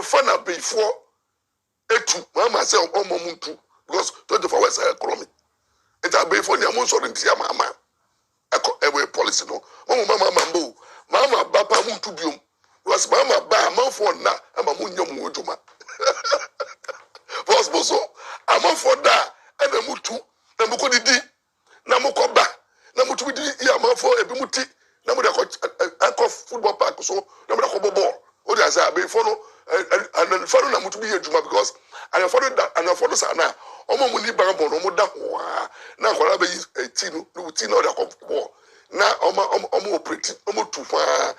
the fun before etu mama say omomuntu because 24 hours economy it a before the amount so ntia mama ewe policy no mama mambo mama bapa muntu biom because mama ba amafo na ama munyom woduma was boso amafo da na mutu na mukodidi na mukoba na mutu bidi ya amafo ebi muti na mu de akọ football park so na mu de akọ ball o dey say before no and follow na mutu bi eduma because and follow sa na omo mu ni ban ball omo da ho na akwara be 18 no ti na dey akọ ball na omo operate omo tu fa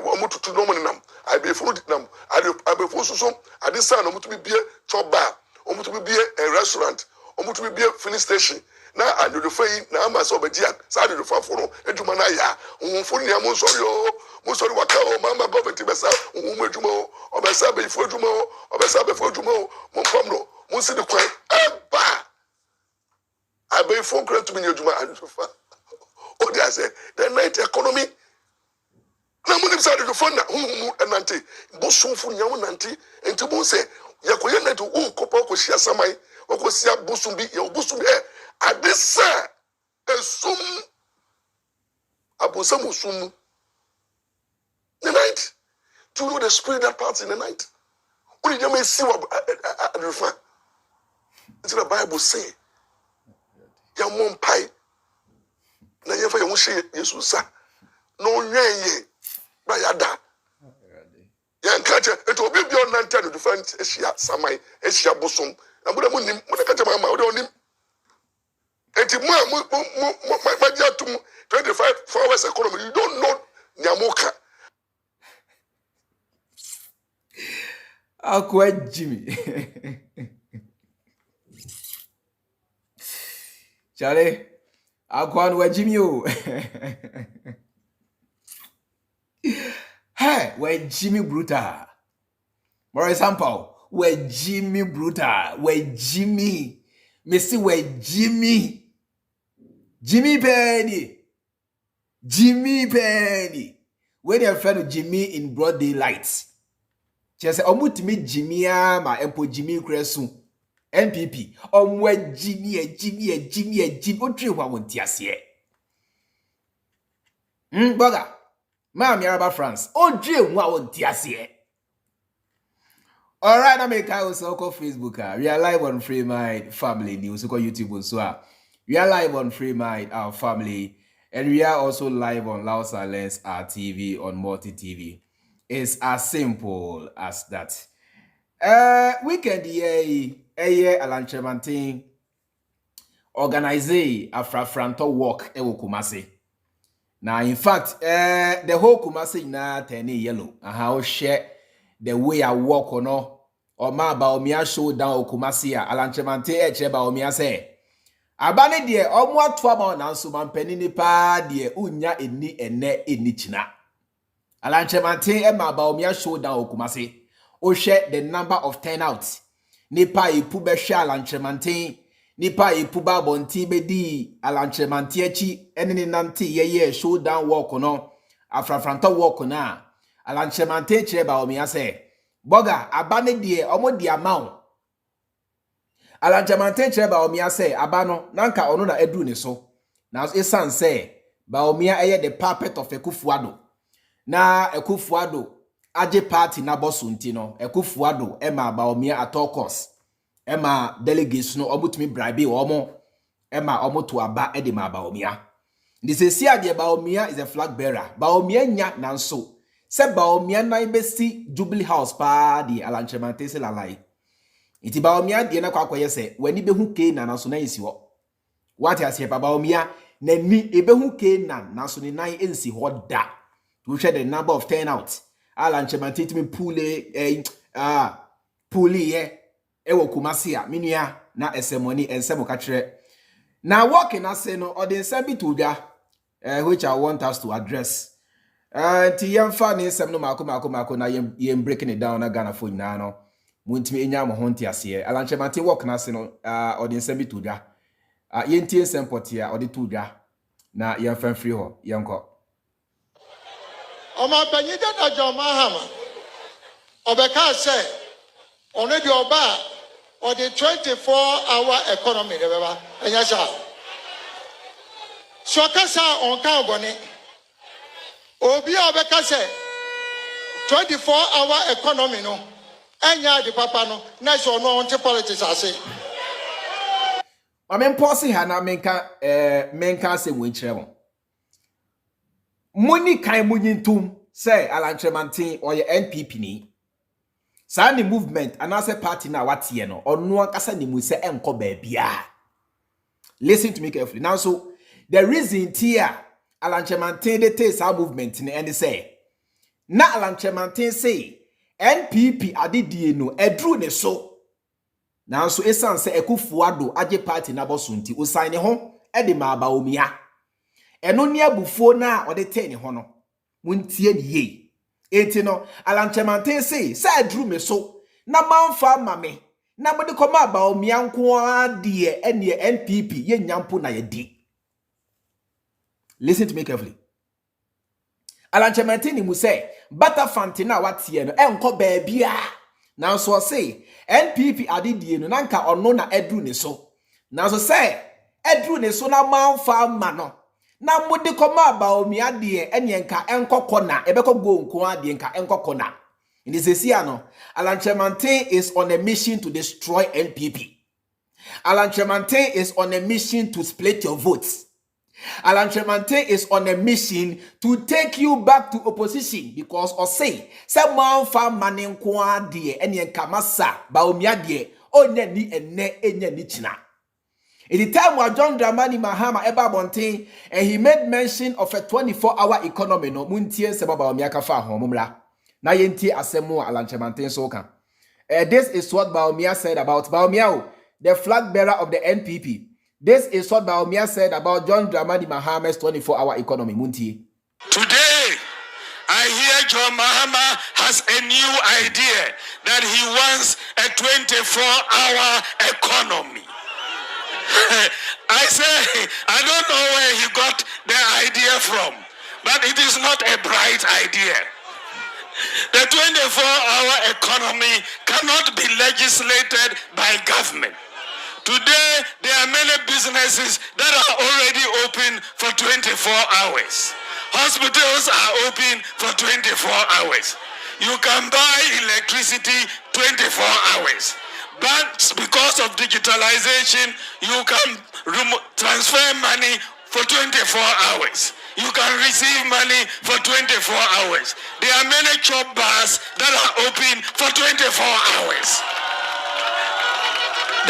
omo tutu no mo nam I be follow nam I be follow so ade sa na mutu bi bie choba omo tu bi bie a restaurant omo tu bi bie filling station na adu the fei na ama so obedia sa adu the fafo no eduma na ya onfo ni am mo sorry waka o mama government be sa onmo eduma o obesa be ifo eduma o obesa be fo eduma o mo pam no mo si de kwan eba abe ifo kra to be eduma adu fa o dey say the night economy na mo ni sa adu fo na enante bo so fo nyawo nante enti bo se yakoye na to o kopa ko hia samai o ko sia bosum bi ye bosum adesa esum abosam sum the night to know the spirit that parts in the night what did you see what refer it's the Bible say ya mom pai na ye fa ye ho hye Jesus sa no nwenye ba yada ya nkache eto obi bi on nante no different ehia samai ehia bosom na mo nim mo na kache mama o de onim enti mo 25 hours economy you don't know nyamoka akwa Jimmy Charlie akwa no Jimmy o hey we Jimmy brutal for example we Jimmy brutal we Jimmy Missy we Jimmy Penny where they friend Jimmy in broad daylight she say omutimi Jimmy ma empo Jimmy kresu NPP omwe Jimmy otwe wa wonti ase boga ma mi araba France odwe wa wonti ase. All right, I make also on Facebook. We are live on Freemind Family News. On YouTube also. We are live on Freemind Our Family, and we are also live on Loud Silence Our TV on Multi TV. It's as simple as that. Weekend year Alan Kyerematen organize a frontal walk ewo Kumasi. Now, in fact, the whole Kumasi na 10 yellow. How share the way I walk or no, or ma Bawumia showdown Kumasi Alan Kyerematen Bawumia say. Abane de omwa twama na nso mampani nipa de unya eni ene eni china. Alan Kyerematen ma Bawumia showdown Kumasi. O share the number of turnouts. Nipa ipu be hwe Alan Kyerematen, nipa ipu ba bonti bedi Alan Kyerematen achi ene ne nante ye showdown walk no. Afrafranta walk na. Alan Kyerematen kire Bawumia say, "Boga abane de omo di amount." Alan Kyerematen kire Bawumia say, "Abano nanka ono na edu ne so." Na esan say, Bawumia eye the puppet of Ekufuado. Na Ekufuado aje party na boss nti no. Ekufuado ema Bawumia at all costs. Ema delegates no omutumi bribe omo. Ema omo to aba ede ma Bawumia. Ndi se si ade Bawumia is a flag bearer. Bawumia nya nanso. Se Bawumia na ibesti Jubilee House pa di Alan Kyerematen se lalai. Iti Bawumia di na kwa se wani behu ke na nanso na isi ho. Wati ase Bawumia na ni ebehu ke na nanso ni nan ensi ho da. To share the number of turnouts. Alan Kyerematen timi puli ye ewo Kumasi a minua na esemoni ensemo ka kire. Na walk na say no or the nsem to dwa which I want us to address. Ti yemfa ne nsem no mako na yem breaking it down na Ghana phone na no. Muntimi enya mo honti ase. Alan Kyerematen walk na say no or the nsem to dwa. Yenti nsem potia or the to dwa. Na yemfa free ho yenko. Oma Benita na John Mahama. Obeka say, only the Oba or the 24-hour economy, and yes, so Kasa on Carboni. Obi Obeka say, 24-hour economy, no, and ya the papa no, national no politics, I say. I mean, Posse Hana menka se winchrevo. Money kai munyintum say Alan Kyerematen or your NPP ni. Sani movement anase party na watie no onu ankasa ni mu se enko baabia. Listen to me carefully. Now so the reason here Alan Kyerematen they take our movement ni and say na Alan Kyerematen say NPP adidie no edru ne so. Now so esan se ekufuado age party na bosunti o sign ho e de ma Bawumia. Eno ni abufuo na o de te ne ho no. Muntie ni ye. Enti no Alan Kyerematen say edru me so na manfa mame na bode koma Bawumia nko ade ene NPP ye nyampo na ye di. Listen to me carefully. Alan Kyerematen ni mu say bata fantina watie no enko baabia. Now so say NPP adidie no nanka ono na edru ne so. Now so say edru ne so na manfa ma no. Na mode koma Bawumia de enyenka enkokọ na ebekọ go nko ade nka enkokọ na. In this year no, Alan Kyerematen is on a mission to destroy NPP. Alan Kyerematen is on a mission to split your votes. Alan Kyerematen is on a mission to take you back to opposition because or say someone found money nko ade enyenka masa Bawumia de onye ni enne enye ni china. In the time where John Dramani Mahama eba bonten and he made mention of a 24-hour economy no muntie seba Bawumia ka fa ho mumra na yenti asemu Alan Kyerematen so kan. This is what Bawumia said about Bawumia, the flag bearer of the NPP. This is what Bawumia said about John Dramani Mahama's 24-hour economy. Muntie. Today, I hear John Mahama has a new idea that he wants a 24-hour economy. I say, I don't know where he got the idea from, but it is not a bright idea. The 24-hour economy cannot be legislated by government. Today, there are many businesses that are already open for 24 hours. Hospitals are open for 24 hours. You can buy electricity 24 hours. Banks, because of digitalization, you can transfer money for 24 hours. You can receive money for 24 hours. There are many chop bars that are open for 24 hours.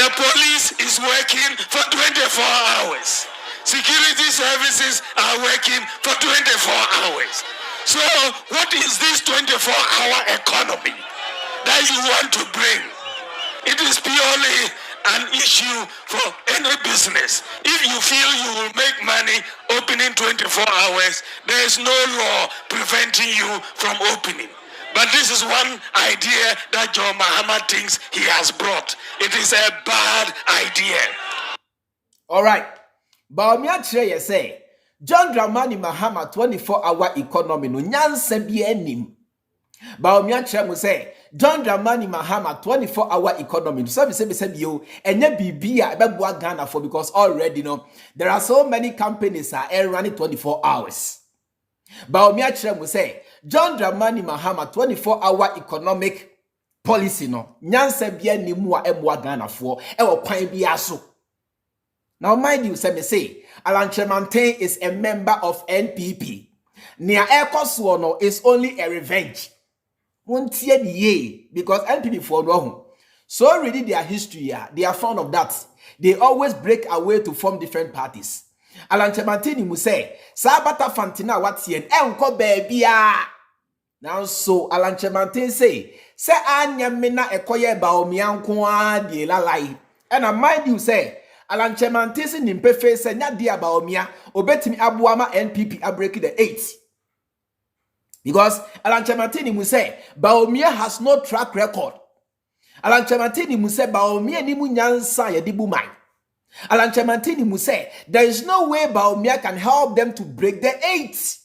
The police is working for 24 hours. Security services are working for 24 hours. So what is this 24-hour economy that you want to bring? It is purely an issue for any business. If you feel you will make money opening 24 hours, there is no law preventing you from opening. But this is one idea that John Mahama thinks he has brought. It is a bad idea. All right. Bawumia chere say John Dramani Mahama 24-hour economy no nyansa bi anim. Bawumia chere mo say John Dramani Mahama 24-hour economy. So be say bio enye bibia ebeboa Ghana for because already no there are so many companies are running 24 hours. Bawumia chere mo say John Dramani Mahama 24-hour economic policy no nyansa bia ni mu a eboa Ghana for e wo kwan bia so. Now mind you say Alan Kyerematen is a member of NPP. Nia Ekosuo no is only a revenge. Won't ye because NPP for no. So already their history they are fond of that. They always break away to form different parties. Alan Kyerematen mu say Sabata Fantina watien enko baabia. Now so Alan Kyerematen say anya mena ekoye Bawumia nko ade lalai. And I mind you say Alan Kyerematen se nimpe face nya dia Bawumia obetimi aboama NPP abreak the 8. Because Alan Kyerematen mu say Bawumia has no track record. Alan Kyerematen mu say Bawumia ni mu nyansa ye di bu man. Alan Kyerematen mu say there is no way Bawumia can help them to break the 8.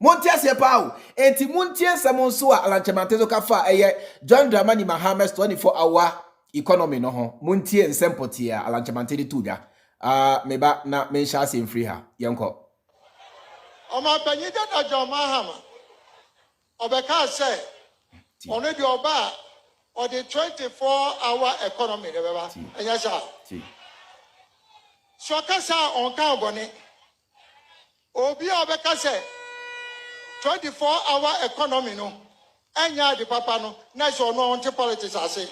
Montia sepao. Enti muntie semonso a Kyerematen so kafa eye John Dramani Mahama's 24-hour economy no ho. Muntie nsempoti a Kyerematen de tuja. Meba na mensha se free ha. Yenko. Oma panyida da John Mahama. Obeka say ono di oba or the 24-hour economy de beba. Enya sha. So kasa on ka boni. Obi obeka say 24-hour economy no. Enya di papa no. Na so no on politics ase.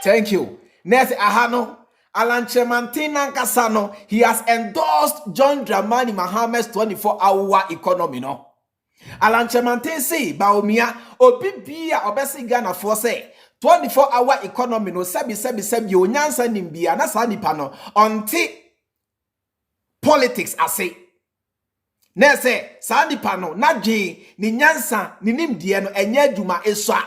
Thank you. Next ahano Kyerematen nankasa no, he has endorsed John Dramani Mahama's 24-hour economy no. Kyerematen say Bawumia obi bia obesi Ghana for say 24-hour economy no sebi onyansa nimbia na sa nipa no onti politics ase. Na say sa nipa no na dwe ni nyansa ni nimdie no enye adwuma esua.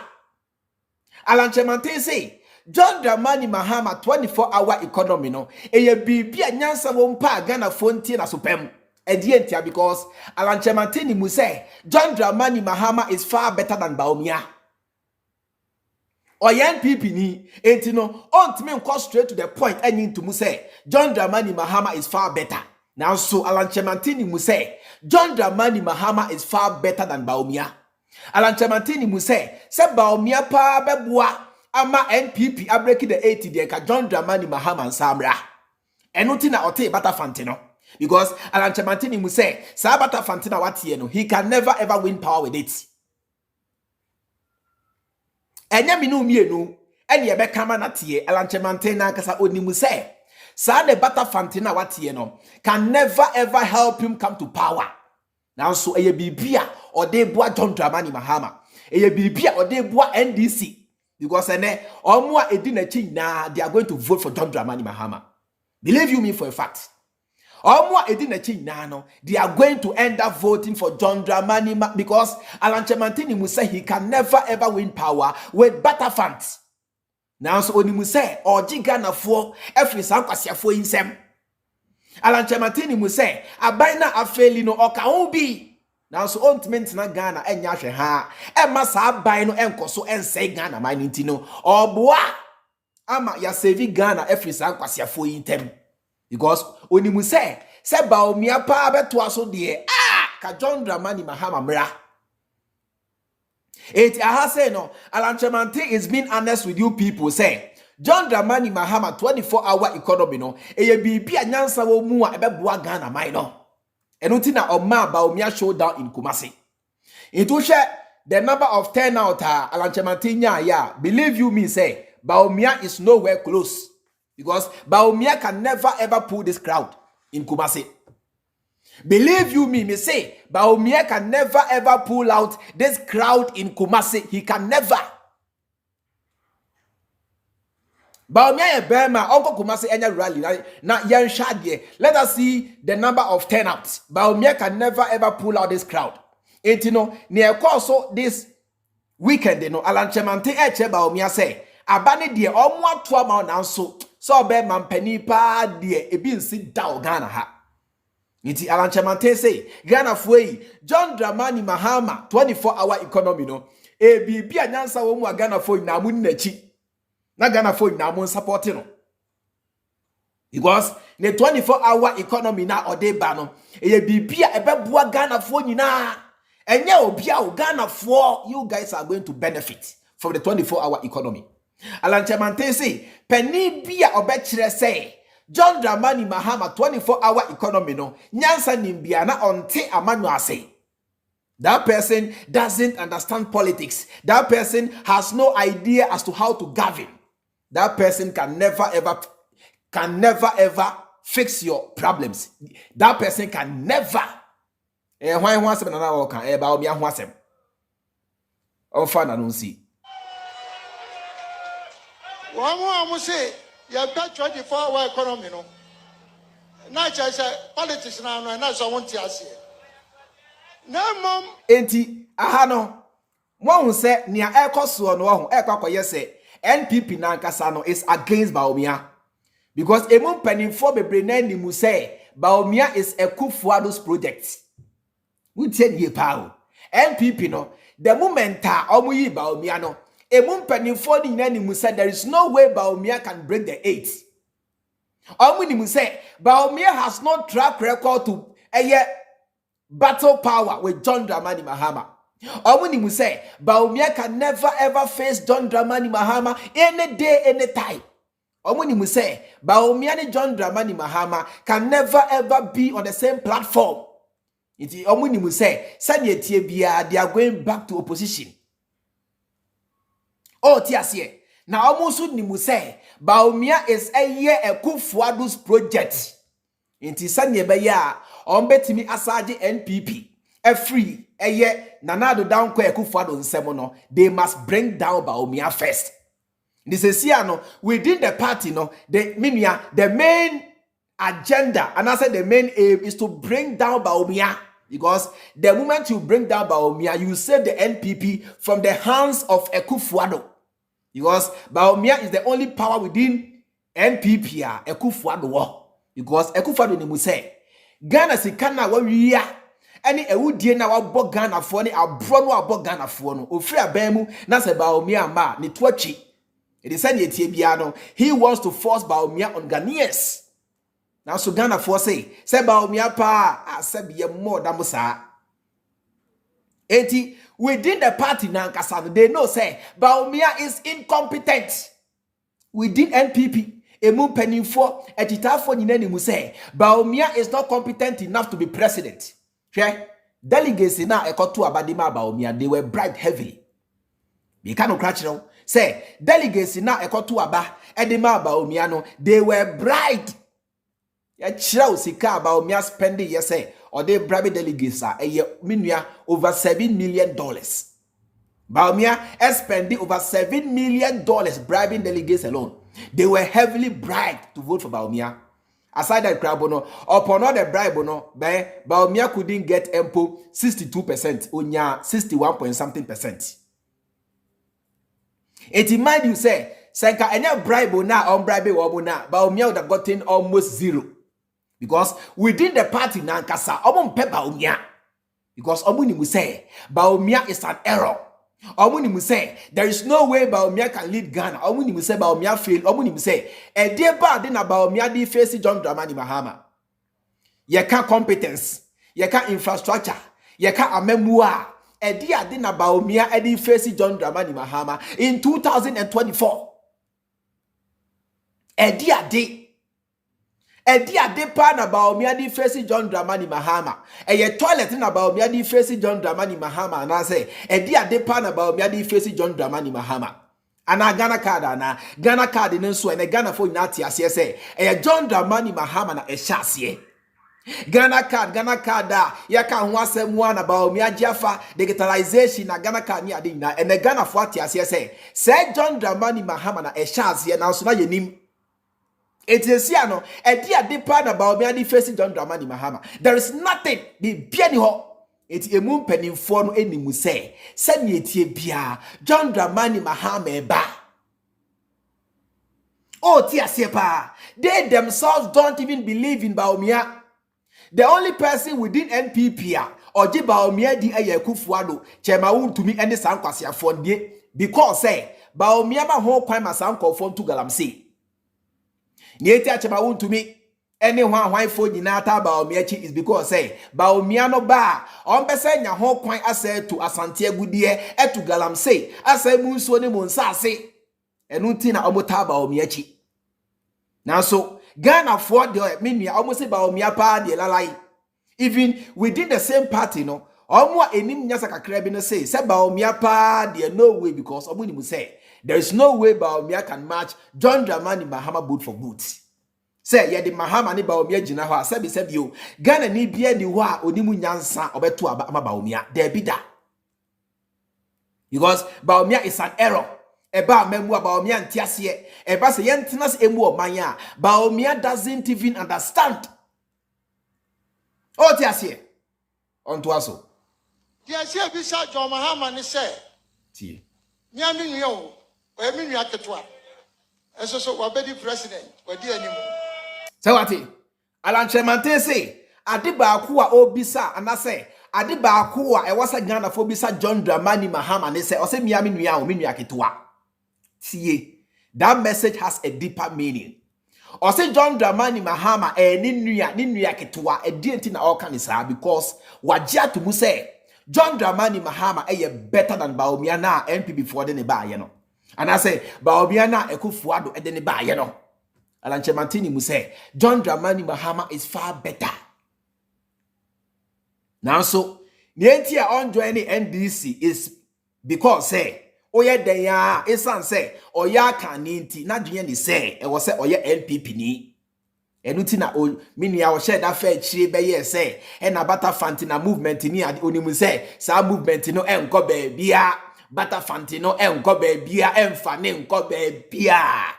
Kyerematen say John Dramani Mahama 24-hour economy no eye bibia nyansa wo mpa Ghana fontie na sopem edientia because Kyerematen ni mu say John Dramani Mahama is far better than Bawumia. Oyen pipi ni enti no ontime nko straight to the point enyi to mu say John Dramani Mahama is far better. Now so Kyerematen ni mu say John Dramani Mahama is far better than Bawumia. Kyerematen ni mu say Bawumia pa beboa ama NPP abreki the 80 de ka John Dramani Mahama nsamra enuti na ote bata fantino because Kyerematen mu say sa bata fantina watie no he can never ever win power with it. Enya minu mienu ene ye bekama na tie Kyerematen na kasa onimu say sa ne bata fantina watie no can never ever help him come to power. Now so eye bibia ode boa John Dramani Mahama eye bibia ode boa NDC. Because omo edi na chi na they are going to vote for John Dramani Mahama. Believe you me for a fact. Omo edi na chi na no they are going to end up voting for John Dramani because Kyerematen mu say he can never ever win power with better funds. Now so onimu say oji Ghana fo every san kwasiafo insem. Kyerematen mu say aban na afeli no oka obi. Now so ontment na Ghana enya hwe ha emma sa ban no enkoso ensei Ghana man nti no oboa ama ya save Ghana every san kwasiafo yintem because onimu say Bawumia pa beto aso de ka John Dramani Mahama mra it aha say no Kyerematen is being honest with you people say John Dramani Mahama 24-hour economy no eye bibia nyansa wo mu a ebeboa Ghana man no. Enuti na Oma Bawumia showdown in Kumasi. Into share the number of turnout Kyerematen ya believe you me say Bawumia is nowhere close because Bawumia can never ever pull this crowd in Kumasi. Believe you me say Bawumia can never ever pull out this crowd in Kumasi. He can never. Bawumia e bema onko Kumasi enya rally na yenhade. Let us see the number of turnouts. Bawumia can never ever pull out this crowd. Enti no ne so this weekend no Kyerematen eche Bawumia say abane de omo ato ama na so so be mampani pa de ebi nsi da Ghana ha. Enti Kyerematen say Ghana fuei John Dramani Mahama 24-hour economy no e bibia nyansa wo mu Ghana fuei na mu nachi. Na Ghana for na mo support no because the 24-hour economy na ode ba no eye bibia ebeboa Ghana for nyina enye obia o Ghana for you guys are going to benefit from the 24-hour economy. Kyerematen say penny bia obekire say John Dramani Mahama 24-hour economy no nyansa nimbia na onte amanu ase. That person doesn't understand politics. That person has no idea as to how to govern. That person can never ever fix your problems. That person can never. Why wants to na work about me and wants him. Oh, fun and see. One more say, you have 24-hour economy, no. Not just politics now, and that's what I want to say. No, mom. Enti, ahano. One say, near Ecosu on one, Eco, yes, say. NPP nankasa is against Bawumia because emum penin for bebrene ni mu say Bawumia is a Kufuado's project. Mutie ye pao. NPP no, the moment omu yi Bawumia no, penifo ni nyina mu say there is no way Bawumia can break the 8. Omu ni mu say Bawumia has no track record to battle power with John Dramani Mahama. Omu ni mu say Bawumia can never ever face John Dramani Mahama any day, any time. Omu ni mu say Bawumia and John Dramani Mahama can never ever be on the same platform. Iti omu ni mu say sanye tie bia they are going back to opposition. Oh tiasie. Na omu so ni mu say Bawumia is a Kufuado's project. Inti sanye be ya betimi asaje NPP a free nanado down kwa Kufuado nsemo no, they must bring down Bawumia first. This is no within the party no, the main agenda and I said the main aim is to bring down Bawumia, because the moment you bring down Bawumia, you save the NPP from the hands of Kufuado, because Bawumia is the only power within NPP Kufuado, because Kufuado ni mu say Ghana sikana wa wiya ani ewudie na wabɔ Ghana fo ne abro no abɔ Ghana fo no ofiri abamu na se Bawumia ma ne toachi. It is said etie bia no, he wants to force Bawumia on Ghanaians. Now so Ghana for say Bawumia pa asabiye more than musa. Enti within the party now they know say Bawumia is incompetent. Within NPP emu penifo etitafo nyina ni mu say Bawumia is not competent enough to be president. Delegates na ekoto abadima Bawumia, they were bribed heavily. We cannot catch no say delegates na ekoto aba edima Bawumia no, they were bribed. Ya chira usika Bawumia spending ye say or they bribe delegates minua over $7 million. Bawumia spending over $7 million bribing delegates alone. They were heavily bribed to vote for Bawumia. Aside that crowd no, upon all the bribe no, Bawumia couldn't get MPO 62%, onya 61 point something percent. It mind you say, Senka any bribe na on bribe na, Bawumia would have gotten almost zero. Because within the party na nkasa, omon pe Bawumia. Because omuni mu say, Bawumia is an error. Omuni mu say, there is no way Bawumia can lead Ghana. Omuni mu say Bawumia fail. Omuni mu say, e dey bad na Bawumia di face John Dramani Mahama. Ye ka competence, ye ka infrastructure, ye ka amemua. E dey ade na Bawumia e di face John Dramani Mahama in 2024. E dey ade. Edi adepa na Bawumia di face John Dramani Mahama. Eye toilet na Bawumia di face John Dramani Mahama na say edi adepa na Bawumia di face John Dramani Mahama. Ana Ghana card ana Ghana card ne nso ene Ghana fo nyina ate ase say eye John Dramani Mahama na ehye Ghana card ya ka ho asem na Bawumia giafa digitalization na Ghana card ni ade nyina ene Ghana fo ate ase say John Dramani Mahama na ehye na so na yenim. It is no a dear depa na Bawumia di face John Dramani Mahama. There is nothing the biani ho. It a moon penny for no any mu say. Send ye tie bia John Dramani Mahama eba. Oh tia sepa. They themselves don't even believe in Bawumia. The only person within NPP or J Bawumia di eye Kufuado chema to me any sankwasi afondie because say Bawumia ma ho kwan ma sanko fon to galamsey. Nieti achema won to me any one for nyina ta Bawumia chi is because say Bawumia no ba on be say nya ho kwan ase to asante agudie etu galamsey ase mu nso ne mu nsase enu nti na omota Bawumia chi na so Ghana for the minia almost say Bawumia pa de lalai even within the same party no omo enim nya sakakra bi no say Bawumia pa de no way because omo ni mu say there is no way Bawumia can match John Dramani Mahama boot for boot. Say, ye di Mahama ni Bawumia jina ho sebi yo. Ghana ni bia ni ho a onimu nyansa obeto ama Bawumia. There be that. Because Bawumia is an error. Eba memu Bawumia ntiase. Eba se yentenas emu omanya. Bawumia doesn't even understand. Oh tiase. On to aso. Tiase bi sa John Mahama ni say. Tie. Nyami nyo. Emi nwa ketwa. Eso so wabedi president, wadi animu. So what? Kyerematen say ade ba ko a obisa ana say ade baako a was a Ghana for bisa John Dramani Mahama ne say ose mia me nua o me nua ketewa. See, that message has a deeper meaning. Ose John Dramani Mahama ni nua ketewa e die nti na all kan isa because wagya to mu say John Dramani Mahama better than Bawumia na NPP for the ba ye no. And I say Bawumia na Ekufuado e de ne ba ye no. Kyerematen mu say John Dramani Mahama is far better. Now so nienti a on join the NDC is because say oye den ya esan say oya kan nienti na dwen ni say e wo say oye NPP ni enuti na minia wo share that fair chire be ye say e na bata fantina movement ni ade onimu say sa movement no enko ba bia bata fantino enko ba bia emfa ne enko ba bia.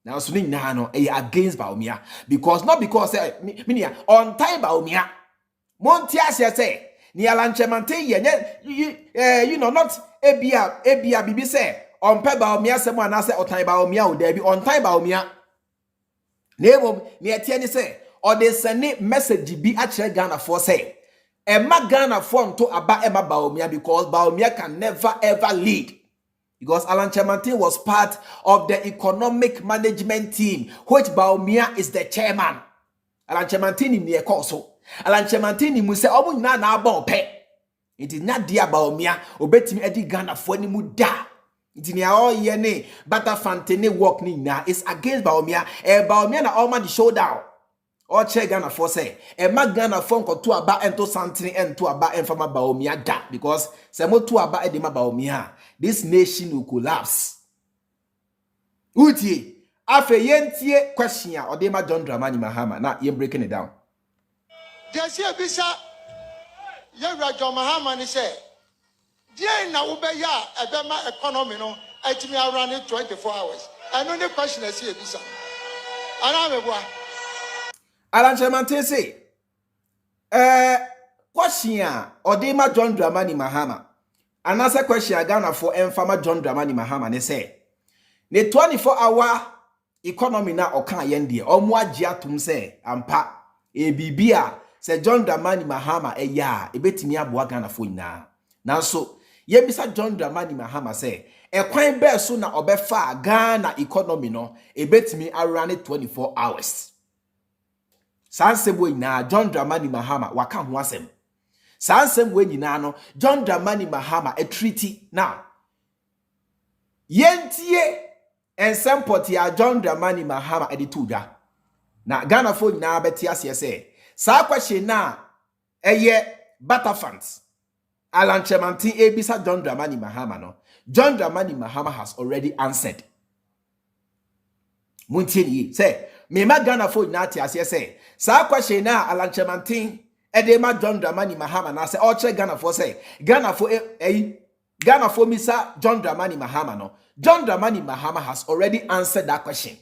Now so ni na no e against Bawumia because not because say minia on time Bawumia Montias say ni Kyerematen ye you know not ebia bibi say on pe Bawumia se mo anase on time Bawumia o there be on time Bawumia Nemo ni etie ni say or they send message bi a kire Ghana for say Emma Ghana for nto aba Emma Bawumia because Bawumia can never ever lead because Kyerematen was part of the economic management team which Bawumia is the chairman. Kyerematen ni me so Kyerematen ni mu say omo nyina na aba ope nti nya dia Bawumia obetimi edi Ghana for ni mu da nti ni all ye ne bata fantene work ni na is against Bawumia Bawumia na all man the showdown all che Ghana for say ma Ghana for nkoto aba ento santene ento aba enfama Bawumia da because se moto aba edi ma Bawumia this nation will collapse. Uti afe yentie question a ode ma John Dramani Mahama na ye breaking it down. There's here bisa Yewra John Mahama ni say dey na wo be ya ebema economy no atimi around 24 hours. I know the question is here bisa. Ana mebua. Kyerematen say question a ode ma John Dramani Mahama. Another question I Ghana for farmer John Dramani Mahama ne say the 24-hour economy na okan yendie omo agye atum say ampa bibia say John Dramani Mahama ya ebetimi aboa Ghana for nyina nanso ye bisa John Dramani Mahama say ekwan be so na obefa Ghana economy no ebetimi arane 24 hours sansebo nyina John Dramani Mahama waka ho asem sansem we nyina no John Dramani Mahama a treaty now yentie ensempoti ya John Dramani Mahama edituja na Ghana fo nyina beti ase say sa question na eye Butterfunds Kyerematen ebisa John Dramani Mahama no John Dramani Mahama has already answered Muntini say me ma Ghana fo nyina ti ase say sa question na Kyerematen edema John Dramani Mahama na say all che Ghana for say Ghana for Ghana for Mr. John Dramani Mahama no John Dramani Mahama has already answered that question.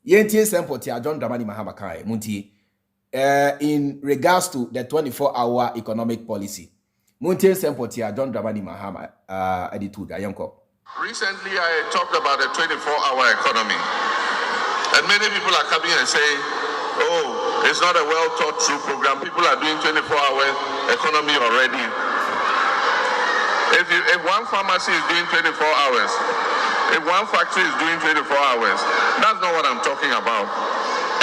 Yentie sempoti ya John Dramani Mahama kai munti in regards to the 24-hour economic policy. Munti sempoti ya John Dramani Mahama attitude ayanko. Recently I talked about a 24-hour economy. And many people are coming and saying, oh, it's not a well thought through program. People are doing 24-hour economy already. If one pharmacy is doing 24 hours, if one factory is doing 24 hours, that's not what I'm talking about.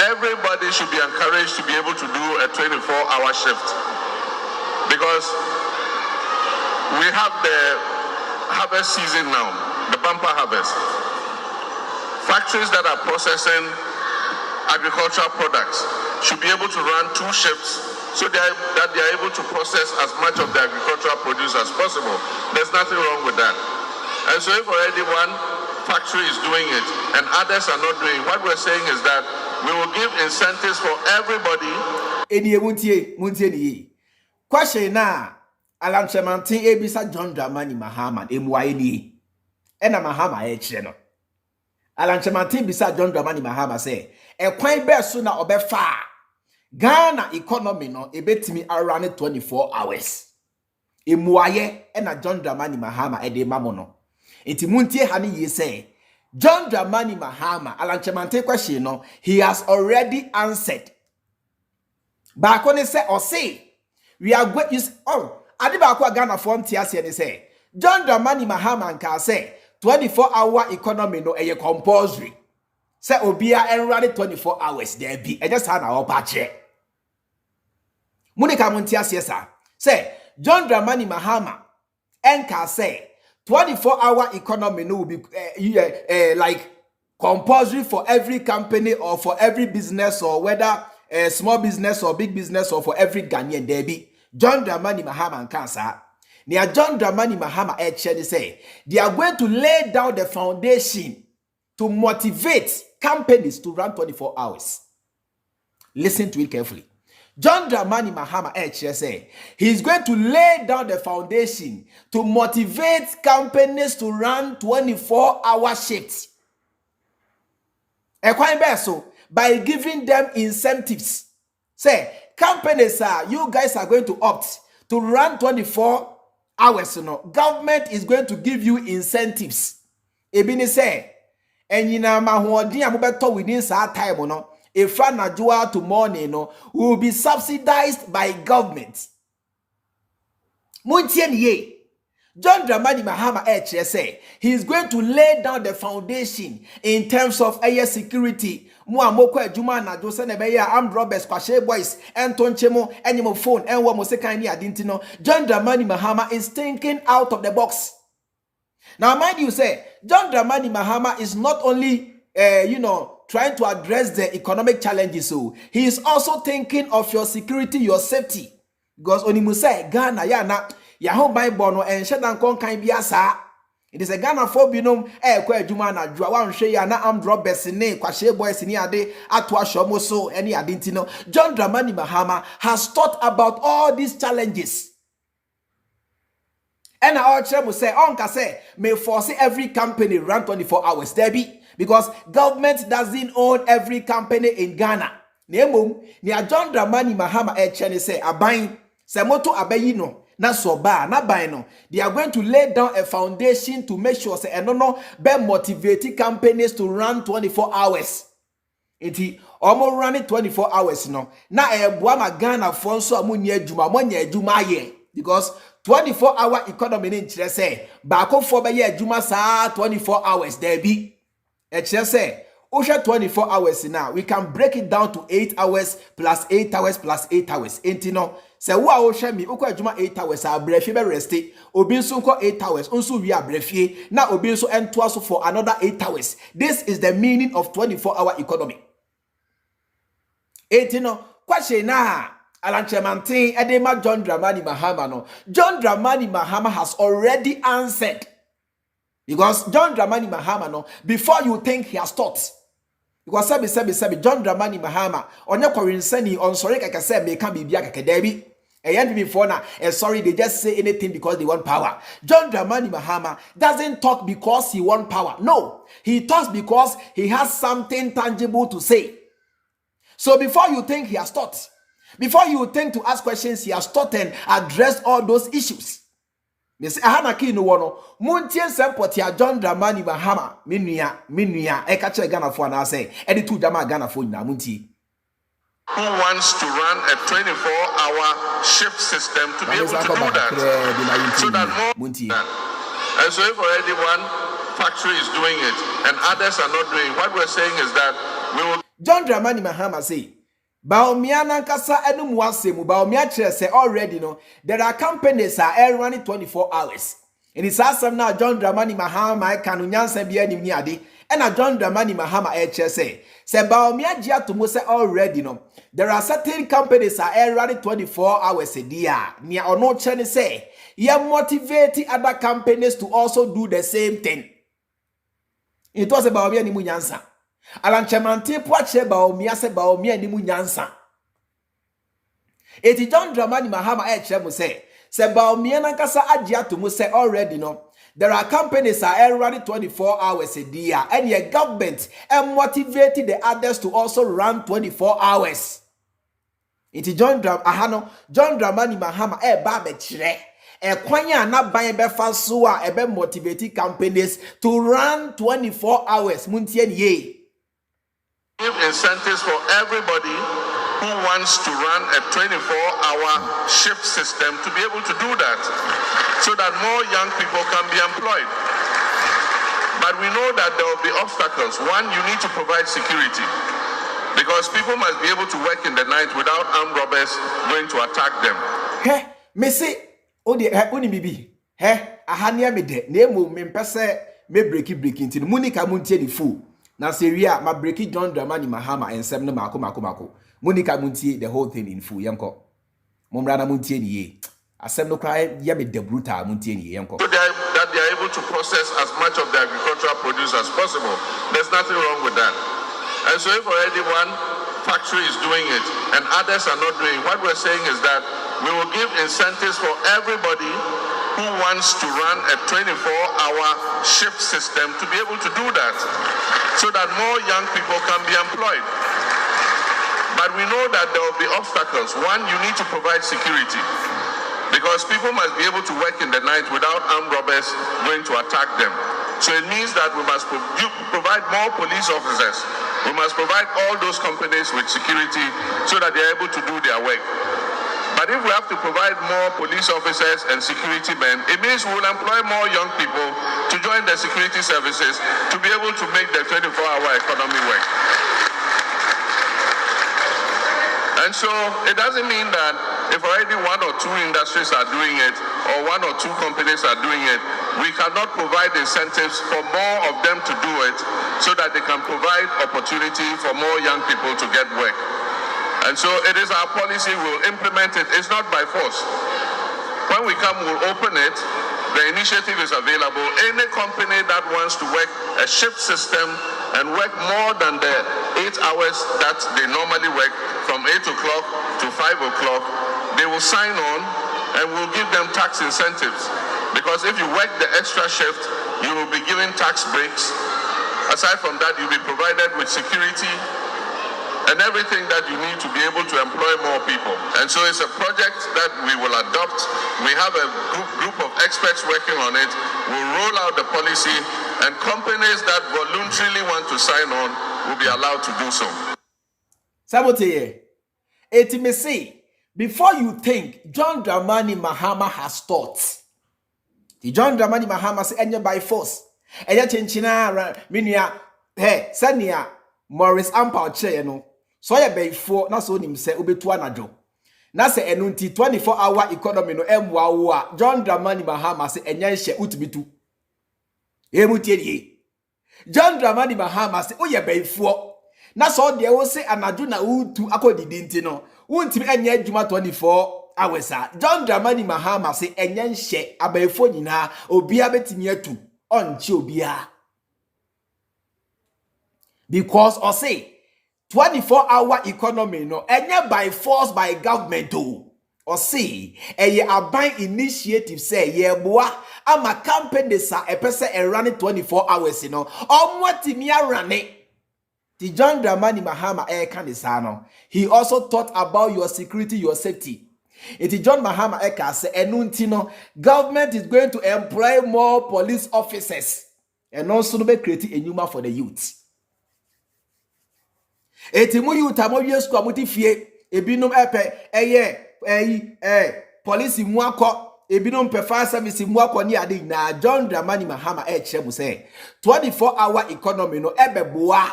Everybody should be encouraged to be able to do a 24-hour shift. Because we have the harvest season now, the bumper harvest. Factories that are processing agricultural products should be able to run 2 shifts so that they are able to process as much of the agricultural produce as possible. There's nothing wrong with that. And so if already one factory is doing it and others are not doing it, what we're saying is that we will give incentives for everybody. Question na Kyerematen ebisa John Dramani Mahama emwaye ni ena Mahama e no Kyerematen bisa John Dramani Mahama say ekwan be so na obefa Ghana economy no ebetimi around 24 hours emwaye ena John Dramani Mahama ede mamo no enti muntie ha ne ye say John Dramani Mahama Kyerematen question no he has already answered baako ne say o say we are going. Adibakwa Ghana from Tiasi and say John Dramani Mahama can say 24-hour economy no a compulsory. Say Obia and run it 24 hours there be. I just had our patch. Monica Montiasi say John Dramani Mahama and can say 24-hour economy no will be like compulsory for every company or for every business or whether small business or big business or for every Ghanaian there be. John Dramani Mahama and cancer. Near John Dramani Mahama actually say they are going to lay down the foundation to motivate companies to run 24 hours. Listen to it carefully. John Dramani Mahama actually say he's going to lay down the foundation to motivate companies to run 24-hour shifts. So by giving them incentives. Say companies you guys are going to opt to run 24 hours. Government is going to give you incentives. Ebini say, and within that time, if Najua to morning will be subsidized by government. Muntien ye. John Dramani Mahama say he is going to lay down the foundation in terms of air security. Muamoko Juma na Jose Nebeya armed robbers, Kwashe boys, and Tonchemo, animal phone, and what Mosekani Adintino. John Dramani Mahama is thinking out of the box. Now, mind you, say John Dramani Mahama is not only trying to address the economic challenges, so he is also thinking of your security, your safety. Because Onimuse Ghana yana Yahoo Bible and Shedan Konkan Biasa. It is a Ghana for binum kwa Juma na Jua wan hwe ya na armed robbers ne Kwashe boys ni ade atwa shomoso any adintino. John Dramani Mahama has thought about all these challenges. And our chairman say onka say may force every company run 24 hours there be because government doesn't own every company in Ghana. Nemum ni John Dramani Mahama chene say abain se moto abayi no na soba na baino. They are going to lay down a foundation to make sure say be motivating companies to run 24 hours. Iti omo running 24 hours no. Na buama Ghana fonso amunye juma ye because 24-hour economy in Chile say bako for be ye juma sa 24 hours there be. E Chile say Osha 24 hours now, we can break it down to 8 hours plus 8 hours plus 8 hours. Intino, say wa osha mi ukwa juma 8 hours a brefi be resti. Obinso ko 8 hours. Unsu we are brefi. Na obinso entwaso for another 8 hours. This is the meaning of 24-hour economy. Intino, kwache na Kyerematen edema John Dramani Mahama no. John Dramani Mahama has already answered. Because John Dramani Mahama no, before you think he has thought. Because sabi John Dramani Mahama onye kwarinsani on sorry kaka say me can be bia kaka debi and before now sorry they just say anything because they want power. John Dramani Mahama doesn't talk because he want power. No, he talks because he has something tangible to say. So before you think he has thought, before you think to ask questions, he has thought and addressed all those issues. Miss Ahanaki no one, Muntian Sampotia John Dramani Mahama, Minia, Ekacha Ghana for an say, Editu Dama Ghana for Namunti. Who wants to run a 24-hour shift system to be able to do that? So that more. And so if already one factory is doing it and others are not doing, what we're saying is that we will. John Dramani Mahama say, Bawumia nankasa enum wasemu Bawumia chere say already no there are companies are running 24 hours. And it's awesome now John Dramani Mahama kanu nyansa bia nim ni ade and John Dramani Mahama chere say Bawumia gia to mo say already no there are certain companies are running 24 hours a day. Nia ono chere say you motivate other companies to also do the same thing. It was about Bawumia ni mu nyansa. Kyerematen poache Bawumia se Bawumia ni mu nyansa. Eti John Dramani Mahama chere mo say Bawumia nankasa agya to mo say already no there are companies are running 24 hours a day and your government and motivating the others to also run 24 hours. Eti John Dramani Mahama ba be chere kwanya na ban be fa so a ebe motivating companies to run 24 hours muntie ye. Give incentives for everybody who wants to run a 24-hour shift system to be able to do that, so that more young people can be employed. But we know that there will be obstacles. One, you need to provide security, because people must be able to work in the night without armed robbers going to attack them. Hey, me say, odi bibi. Hey, ahania me de. Nemo me mpese me breaking till Monica muntie the fool. Na seria ma breaki John Dramani Mahama and seven mako. Monica muntie the whole thing in full yanko. Momra na muntie ni ye. Asem no cry ya me de brutal muntie ni yanko. So that they are able to process as much of the agricultural produce as possible. There's nothing wrong with that. And so if already one factory is doing it and others are not doing it, what we're saying is that we will give incentives for everybody who wants to run a 24-hour shift system to be able to do that, so that more young people can be employed. But we know that there will be obstacles. One, you need to provide security, because people must be able to work in the night without armed robbers going to attack them. So it means that we must provide more police officers. We must provide all those companies with security so that they are able to do their work. But if we have to provide more police officers and security men, it means we will employ more young people to join the security services to be able to make the 24-hour economy work. And so it doesn't mean that if already one or two industries are doing it, or one or two companies are doing it, we cannot provide incentives for more of them to do it, so that they can provide opportunity for more young people to get work. And so it is our policy, we'll implement it. It's not by force. When we come, we'll open it. The initiative is available. Any company that wants to work a shift system and work more than the 8 hours that they normally work, from 8 o'clock to 5 o'clock, they will sign on, and we'll give them tax incentives. Because if you work the extra shift, you will be given tax breaks. Aside from that, you'll be provided with security and everything that you need to be able to employ more people. And so it's a project that we will adopt. We have a group of experts working on it. We'll roll out the policy, and companies that voluntarily want to sign on will be allowed to do so. Sabote, say, before you think, John Dramani Mahama has thoughts. The John Dramani Mahama say, "Enya by force." Enya chenchina minia. Hey, sania Morris Ampao che no. So ya be for na so nim se obetu anajo. Na se enu nti 24-hour economy no emwa wo a John Dramani Mahama say enya hye utubitu. Emutie John Dramani Mahama say oye be for na so de wo say anajo na utu akodidi nti no. Untimi enya adwuma 24 hours a John Dramani Mahama say enya hye abaefo nyina obia betimi atu onchi obia. Because or say 24-hour economy no enye by force by government or say eye aban initiative say ye boa ama companies a pese e run 24 hours no omwatimi arane. The John Dramani Mahama can no. He also thought about your security, your safety. It is John Mahama Eka say enuntino government is going to employ more police officers and also be creating a new man for the youth. Etimu youth amoye school amuti fie ebinom police mu akọ ebinom prefer service mu akọ ni ade na John Dramani Mahama kyeremu say 24-hour economy no ebeboa.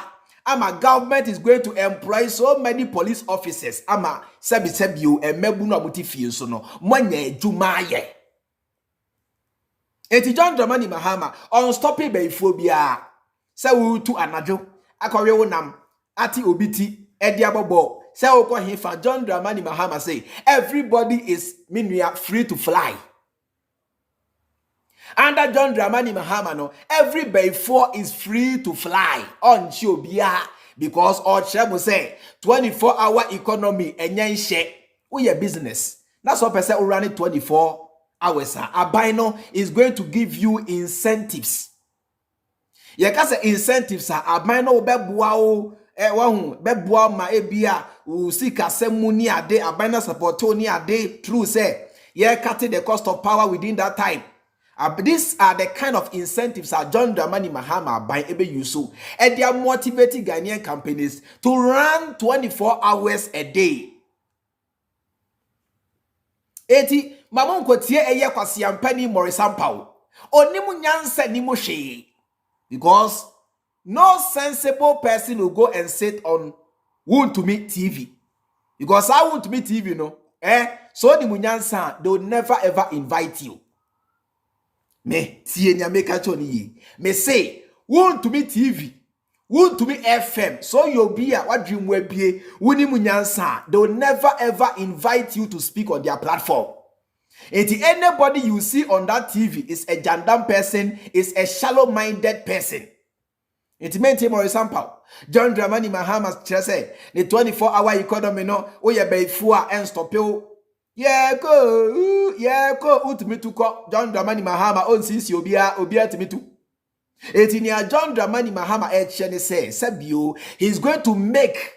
Ama government is going to employ so many police officers. Ama sebisebio emebu no amuti fie so no mwanya adwuma ye. Eti John Dramani Mahama unstoppable beifobia. Se wu tu anajo akọwe wonam ati obiti edi abobo. Se wo hefa John Dramani Mahama say everybody is free to fly. Under John Dramani Mahama no, every Bayfo is free to fly on Chiobia because all Chemo say 24-hour economy enye we a business. That's what person run it 24 hours. Abino is going to give you incentives. You can say incentives are abino bebuao bebua ma ebia usika semuni ade abino support ni ade true say yeah cutting the cost of power within that time. These are the kind of incentives that John Dramani Mahama by Ebe Yusu, and they are motivating Ghanaian companies to run 24 hours a day. Eti mamon kotie eye kwasi ampani morisampao. Onimu nyanse ni mo hwee. Because no sensible person will go and sit on Want to Meet TV. Because I Want to Meet TV, so the munyansa, they will never ever invite you. Me tie nya make a choni. Me say Want to Meet TV. Want to Meet FM. So you'll be a what dream will be wuni munyansa. They will never ever invite you to speak on their platform. And anybody you see on that TV is a jandam person, is a shallow-minded person. It meant him, for example, John Dramani Mahama say the 24-hour economy no, oh yeah, by four and stop you. Yeah, go, to me to call John Dramani Mahama on since you'll be to me too. It's in your John Dramani Mahama Echene say, Sabio, he's going to make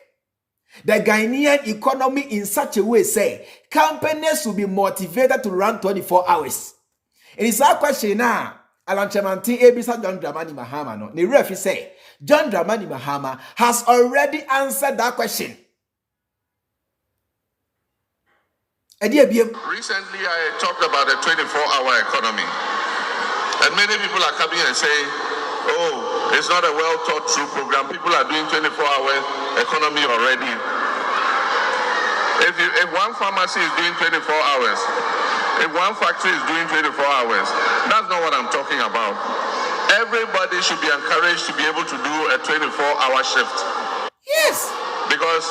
the Ghanaian economy in such a way, say, companies will be motivated to run 24 hours. It is our question now. Alan Kyerematen Ebisa John Dramani Mahama no. The ref say, John Dramani Mahama has already answered that question. Recently, I talked about a 24-hour economy. And many people are coming and saying, oh, it's not a well-thought-through program. People are doing 24-hour economy already. If one pharmacy is doing 24 hours, if one factory is doing 24 hours, that's not what I'm talking about. Everybody should be encouraged to be able to do a 24-hour shift. Yes. Because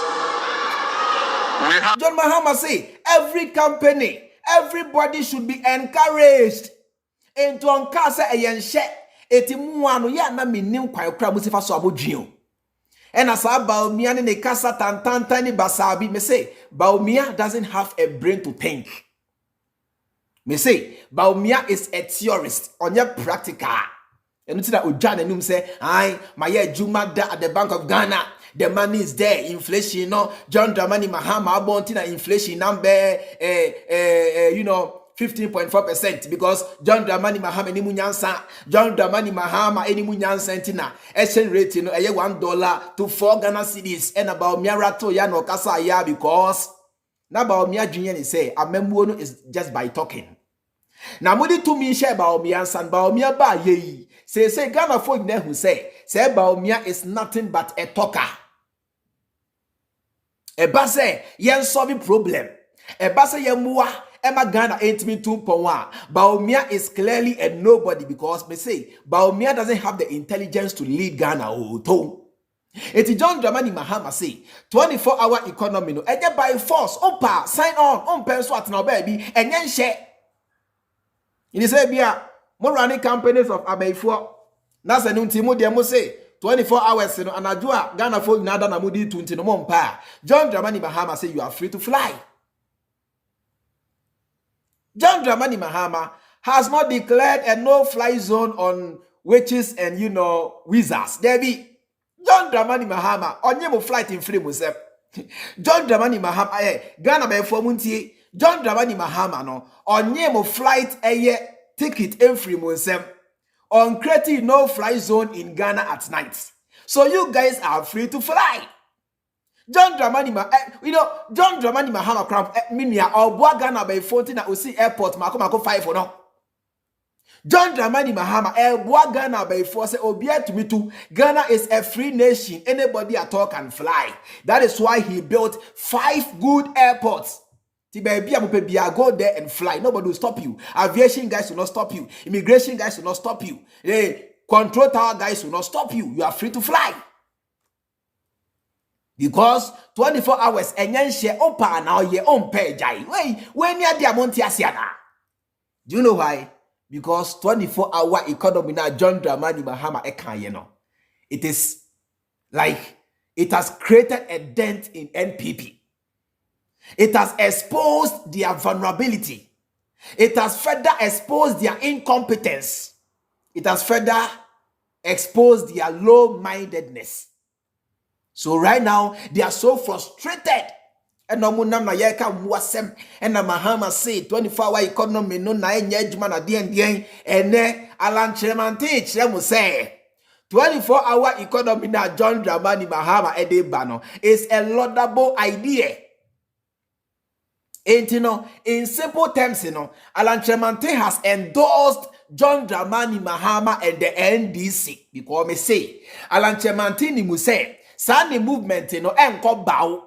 we have... John Mahama say, every company, everybody should be encouraged into unkasa a yenshe. Eti muano ya na minim kwa yokra musifa so abodwin. And as Bawumia ne kasa tantantani basabi, me say Bawumia doesn't have a brain to think. Me say Bawumia is a theorist, onye practical. And that Ujana num say, "Aye, my Juma da at the Bank of Ghana. The money is there. Inflation, John Dramani Mahama abontina inflation number, 15.4% because John Dramani Mahama ni munyansa. John Dramani Mahama any munyansa entina. Exchange rate, $1 to 4 Ghana cedis. And about Miarato ya no kasa ya because na Bawumia Junior ni say amembuono is just by talking. Na mudi to me share Bawumia and Bawumia ba ye. Say Ghana folk ne who say Bawumia is nothing but a talker. Eba say yen solving problem. Eba say yen muwa Emma Ghana 8.1. Bawumia is clearly a nobody because me say Bawumia doesn't have the intelligence to lead Ghana. It's John Dramani Mahama say 24-hour economy no eje by force opa sign on swat now baby and yen share. In say bia mo running companies of abaifo na se no ntimo de mo say 24 hours no anadua Ghana folk nada na mudi 20 no mo mpa. John Dramani Mahama say you are free to fly. John Dramani Mahama has not declared a no-fly zone on witches and wizards. There be John Dramani Mahama onye mo flight in free musep. John Dramani Mahama Ghana be for muntie. John Dramani Mahama no onye mo flight ticket in free musep on creating no-fly zone in Ghana at night. So you guys are free to fly. John Dramani John Dramani Mahama crap minia or Ghana by 14 na Osi airport mako 5 for no. John Dramani Mahama Ghana by 4 say obia to me too. Ghana is a free nation. Anybody at all can fly. That is why he built 5 good airports. Go there and fly. Nobody will stop you. Aviation guys will not stop you. Immigration guys will not stop you. Control tower guys will not stop you. You are free to fly. Because 24 hours and yen share opa now ye own pay jai. When you are Monte Asiana. Do you know why? Because 24-hour economy now John Dramani Mahama ekayeno. It is like it has created a dent in NPP. It has exposed their vulnerability. It has further exposed their incompetence. It has further exposed their low-mindedness. So right now, they are so frustrated and no munam na yeka wasem and na Mahama say 24-hour economy no na enye adwuma na de ene Alan Kyerematen kyerem say 24-hour economy na John Dramani Mahama edebano is a laudable idea. And in simple terms, Alan Kyerematen has endorsed John Dramani Mahama and the NDC because me say Alan Kyerematen ni mu say Sunday movement enko bawo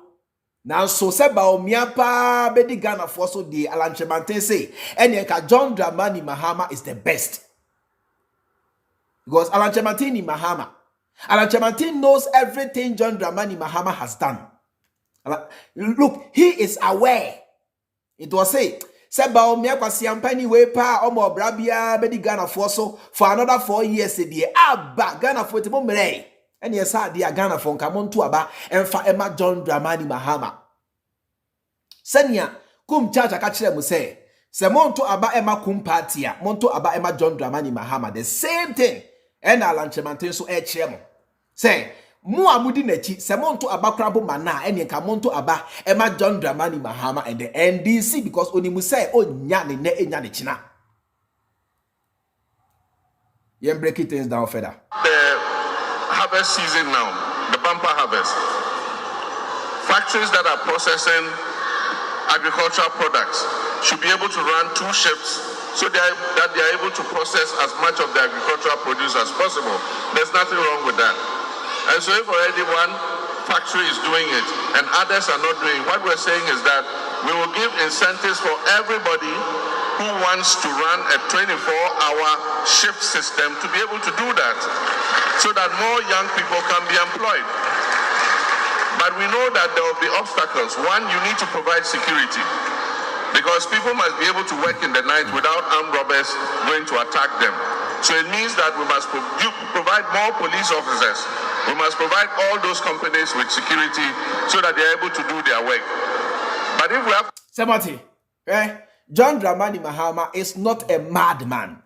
now so se Bawumia pa bedi Ghana for so the Alan Kyerematen say enka John Dramani Mahama is the best. Because Alan Kyerematen ni Mahama. Alan Kyerematen knows everything John Dramani Mahama has done. Look, he is aware. It was say Bawumia kwasi ampani we pa omo brabia bedi Ghana for so for another 4 years the aba Ghana for temo mere. And yes, dia Ghana for nkamonto aba emfa ema John Dramani Mahama. Senya kum chacha ka kire mu say se monto aba ema kum party a monto aba ema John Dramani Mahama the same thing. And Alan Kyerematen so kire mo. Say mu amudi nachi se monto aba krabo mana ene nka monto aba ema John Dramani Mahama and the NDC because onimu say onya ne enya ne china. Yen break it things down further. The harvest season now, the bumper harvest. Factories that are processing agricultural products should be able to run 2 shifts so that they are able to process as much of the agricultural produce as possible. There's nothing wrong with that. And so if already one factory is doing it and others are not doing it, what we're saying is that we will give incentives for everybody who wants to run a 24-hour shift system to be able to do that so that more young people can be employed. But we know that there will be obstacles. One, you need to provide security because people must be able to work in the night without armed robbers going to attack them. So it means that we must provide more police officers. We must provide all those companies with security so that they are able to do their work. But if we have... Somebody, John Dramani Mahama is not a madman.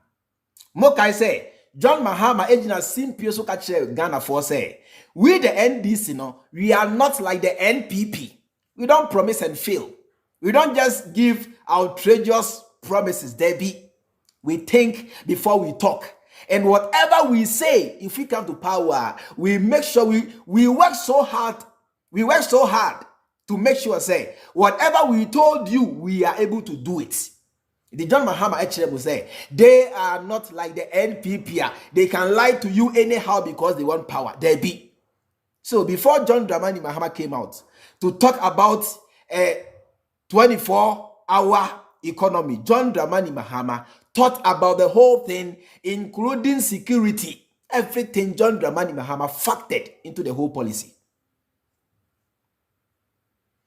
Mokai say, John Mahama ejina simpio so kache Ghana for say, we the NDC we are not like the NPP. We don't promise and fail. We don't just give outrageous promises, Debbie. We think before we talk. And whatever we say, if we come to power, we make sure we work so hard. We work so hard to make sure, say, whatever we told you, we are able to do it. The John Mahama actually will say, they are not like the NPP. They can lie to you anyhow because they want power. They be. So before John Dramani Mahama came out to talk about a 24-hour economy, John Dramani Mahama thought about the whole thing, including security. Everything John Dramani Mahama factored into the whole policy.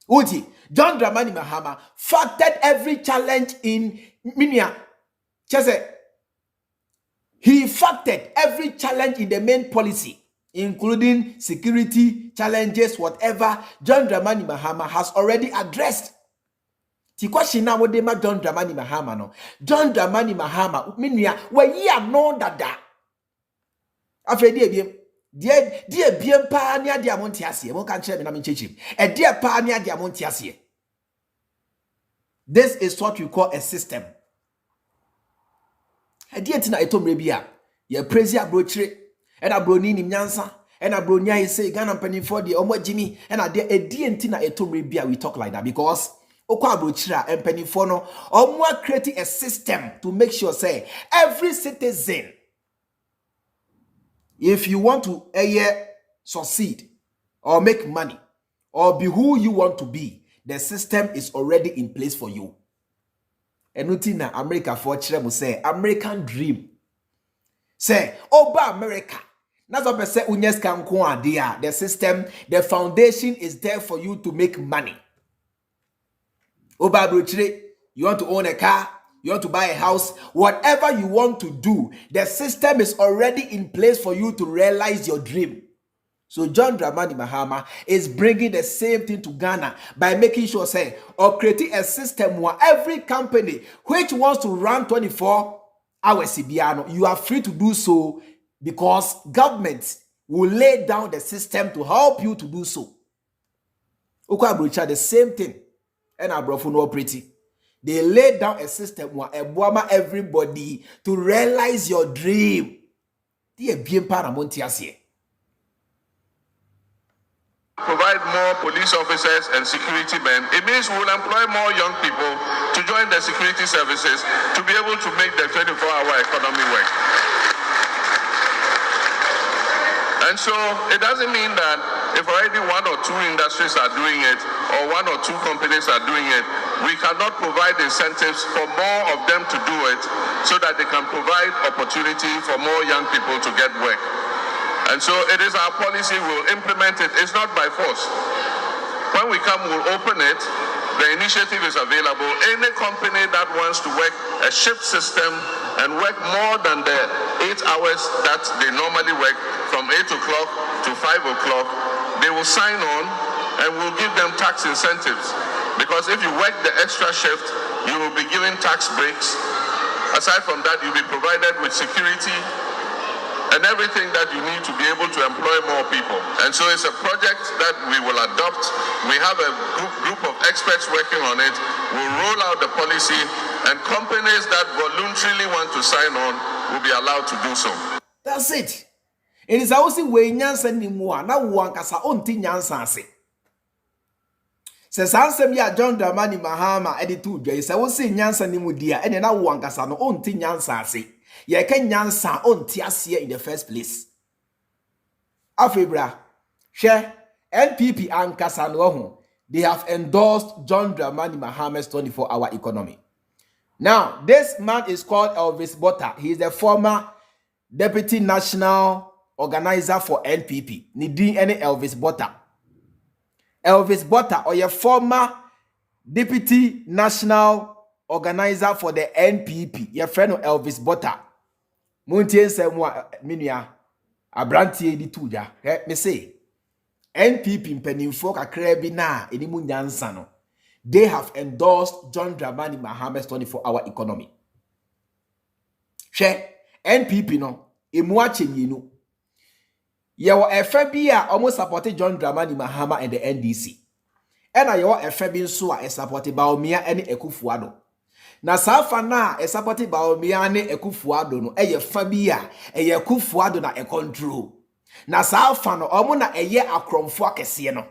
Uti, John Dramani Mahama factored every challenge in Minia. He factored every challenge in the main policy, including security challenges, whatever John Dramani Mahama has already addressed. The question now what they make John Dramani Mahama no. John Dramani Mahama minia we ya no dada. Afre die bien pa nia dia monti asie. Mo kan kire me na me chechim. E die pa nia dia monti asie. This is what we call a system. E die tina etomre bia. Ye praise abrochire. E na broni nim nyansa. E na bronya he say Ghana mpanifo de omo jimi. E na de e die ntina etomre bia we talk like that because creating a system to make sure say every citizen, if you want to succeed or make money or be who you want to be, the system is already in place for you. And nothing na America for chile say American dream. Say Oba America. That's what I say the system, the foundation is there for you to make money. You want to own a car, you want to buy a house, whatever you want to do, the system is already in place for you to realize your dream. So John Dramani Mahama is bringing the same thing to Ghana by making sure, say, or creating a system where every company which wants to run 24 hours, you are free to do so because government will lay down the system to help you to do so. Ukwa Brucha, the same thing. And Abrofo no pretty. They laid down a system where everybody to realize your dream. They bien paramontiasie. Provide more police officers and security men. It means we will employ more young people to join the security services to be able to make the 24-hour economy work. And so it doesn't mean that if already one or two industries are doing it or one or two companies are doing it, we cannot provide incentives for more of them to do it so that they can provide opportunity for more young people to get work. And so it is our policy, we'll implement it. It's not by force. When we come, we'll open it. The initiative is available. Any company that wants to work a shift system and work more than the 8 hours that they normally work from 8 o'clock to 5 o'clock, they will sign on and we'll give them tax incentives. Because if you work the extra shift, you will be given tax breaks. Aside from that, you'll be provided with security and everything that you need to be able to employ more people. And so it's a project that we will adopt. We have a group of experts working on it. We'll roll out the policy, and companies that voluntarily want to sign on will be allowed to do so. That's it. It is also way nyansa ni mu a na wankasa onti nyansa ase. Se sansem ya John Dramani Mahama editu dwa se wo se nyansa ni mu dia ene na wankasa no onti nyansa ase. Ye can nyansa onti ase in the first place. Afebra, share NPP ankasa no ho. They have endorsed John Dramani Mahama's 24-hour economy. Now, this man is called Elvis Botta. He is the former Deputy National Organizer for NPP. Nidi any Elvis Botta. Elvis Botta, or your former Deputy National Organizer for the NPP. Your friend Elvis Botta. Muntien semwa minia abrantie di tuja. Me say NPP mpenimfo kakra bi na enimu nyansa no. They have endorsed John Dramani Mahama's 24-hour economy. She NPP no emu achenyinu. Yewo efa bi a almost supported John Dramani Mahama and the NDC. Ena yewo efa bi nso a supported Bawumia ene Ekufuado. Na safa na supported Bawumia ne Ekufuado no eye fa bi a eye Ekufuado na control. Na safa no omo na eye akromfo akese no.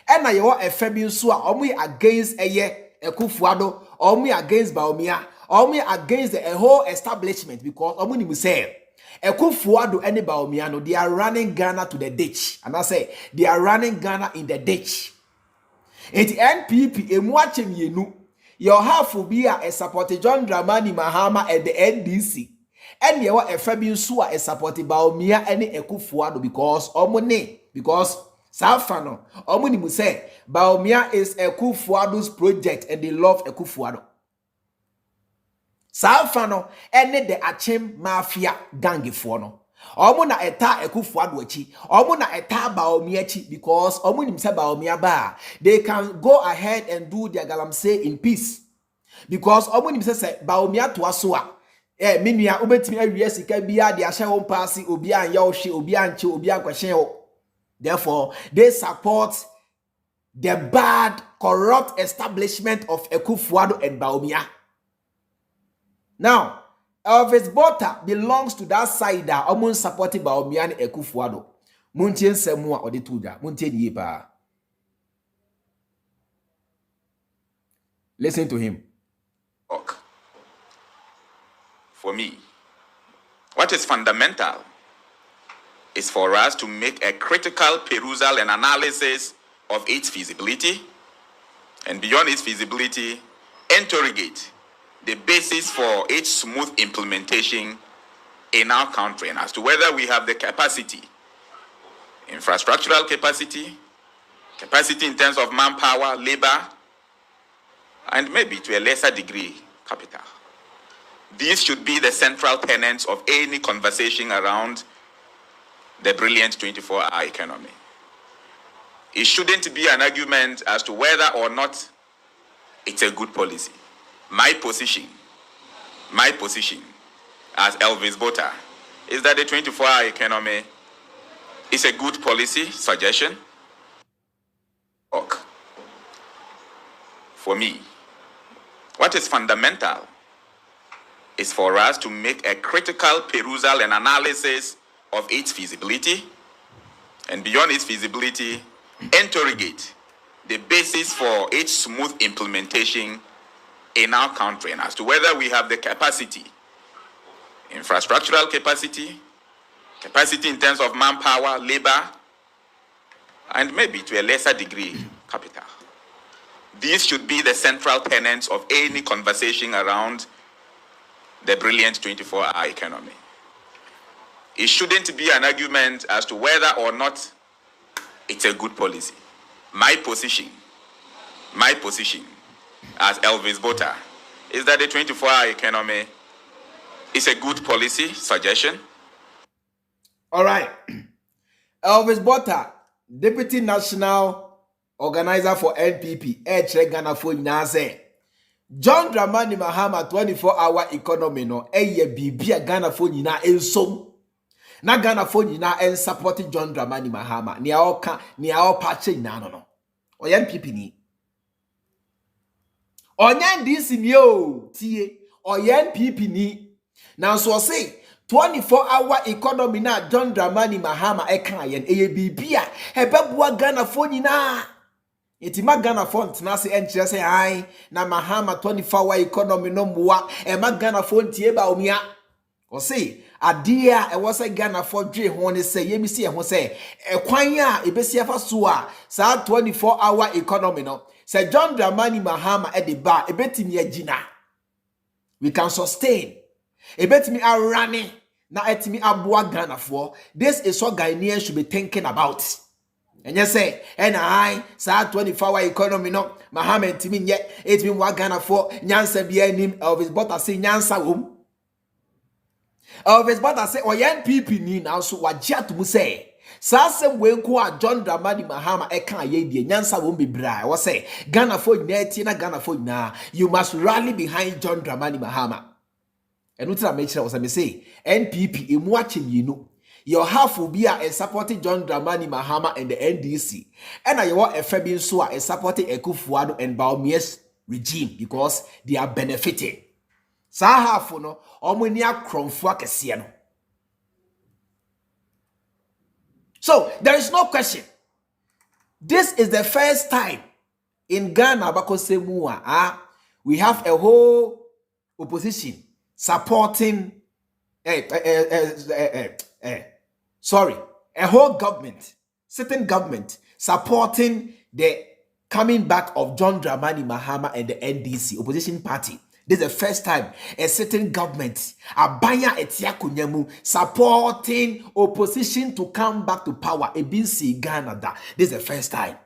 Ena yewo efa bi nso a omo against eye Ekufuado, omo against Bawumia, omo against the whole establishment because omo ni say Ekufuado and Bawumia no, they are running Ghana to the ditch. And I say they are running Ghana in the ditch. It NPP emwachem yenu. Your half will be a support John Dramani Mahama and the NDC. And you are a Fabian Sua a support Bawumia and Ekufuado because omone because Safano omuni muse Bawumia is Ekufuado's project and they love Ekufuado. Safano ene de Achem mafia gangi no. Omo na eta Ekufuado echi. Omo na eta Bawumia echi because omo nimse Bawumia ba. They can go ahead and do their galamsey in peace. Because omo nimse se Bawumia to asoa. Minua ubetimi awie sika bia de ahye won paasi obi anya ohwe obi anche obi ankwahye ho. Therefore, they support the bad corrupt establishment of Ekufuado and Bawumia. Now, Elvis Botta belongs to that side that almost supported Bawumia and Ekufuado. Muntien semua odituja. Muntien yepa. Listen to him. For me, what is fundamental is for us to make a critical perusal and analysis of its feasibility, and beyond its feasibility, interrogate the basis for its smooth implementation in our country and as to whether we have the capacity, infrastructural capacity, capacity in terms of manpower, labor, and maybe to a lesser degree, capital. These should be the central tenets of any conversation around the brilliant 24-hour economy. It shouldn't be an argument as to whether or not it's a good policy. My position as Elvis Botta is that the 24-hour economy is a good policy suggestion. work. For me, what is fundamental is for us to make a critical perusal and analysis of its feasibility, and beyond its feasibility, interrogate the basis for its smooth implementation in our country, and as to whether we have the capacity, infrastructural capacity, capacity in terms of manpower, labor, and maybe to a lesser degree, capital. These should be the central tenets of any conversation around the brilliant 24-hour economy. It shouldn't be an argument as to whether or not it's a good policy. My position as Elvis Bota is that the 24-hour economy is a good policy suggestion. All right. Elvis Bota, Deputy National Organizer for NPP, Ghana for Nase. John Dramani Mahama 24-hour economy no bibia Ghana for Nina ensom. Na Ghana for Nina en support John Dramani Mahama. Ni ao patche na no. Oya NPP ni. Onya ndisi ni o tie. Oya NPP ni. Now so say 24-hour economy na John Dramani Mahama eka yen bibia hebebua Ghana for Nina. Itima Ghana font na se enche se ai na Mahama 24-hour economy no mwa ma Ghana font tie ba omia o se adia e wo se Ghana for dwe ho ne se yemisi e ho se ekwan a ebesi afa so a sa 24-hour economy no se John Dramani Mahama e de ba ebetimi agina we can sustain ebetimi arane na etimi aboa Ghana for. This is what Ghanaians should be thinking about. And you say, and I sa 24-hour economy no Mahama ntimi nye etimi wa Ghana for nyansa bia nim Elvis Bota say nyansa wom. Elvis Bota say oyen NPP ni now so wagya to mu say sa sem we ko a John Dramani Mahama eka ye die nyansa wom bebra wo say Ghana for nyati na Ghana for na you must rally behind John Dramani Mahama. And what I make sure was I say NPP emu ache yinu. Your half will be a supporting John Dramani Mahama and the NDC. And I want a Fabian Sua a supporting Ekufuado and Bawumia's regime because they are benefiting. Sa half no omunia kromfua kesiano. So there is no question. This is the first time in Ghana Bakosemua we have a whole opposition supporting a whole government, certain government supporting the coming back of John Dramani Mahama and the NDC opposition party. This is the first time a certain government, Abaya Etiakunyamu, supporting opposition to come back to power. Ebinsi Ghana da. This is the first time.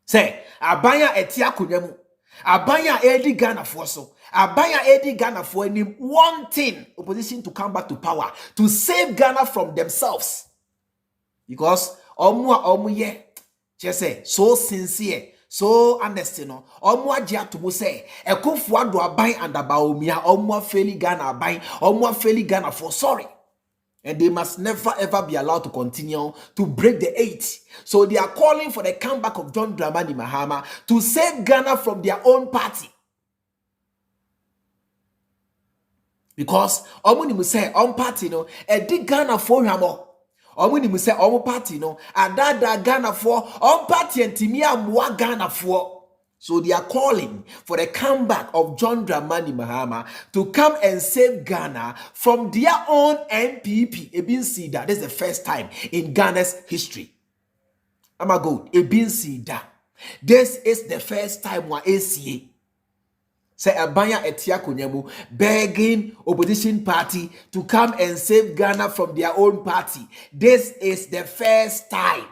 Say Abaya Etiakunyamu, Abaya Edi Ghana for so. Abaya Edi Ghana for any wanting opposition to come back to power to save Ghana from themselves. Because omuye just say so sincere, so honest, you know. Omwa to say Ekufuado abai and Bawumia, omwa feli Ghana abai, omwa feli Ghana for sorry. And they must never ever be allowed to continue to break the 8. So they are calling for the comeback of John Dramani Mahama to save Ghana from their own party. Because omuni mu say on party no e di Ghana for hwamo. Omuni mu say on party no adada Ghana for on party ntimi amwa Ghana for. So they are calling for the comeback of John Dramani Mahama to come and save Ghana from their own NPP. Ebinsi da. This is the first time in Ghana's history. I'ma go. Ebinsi da. This is the first time wa ACA. Say Abaya Etiakunyamu begging opposition party to come and save Ghana from their own party. This is the first time.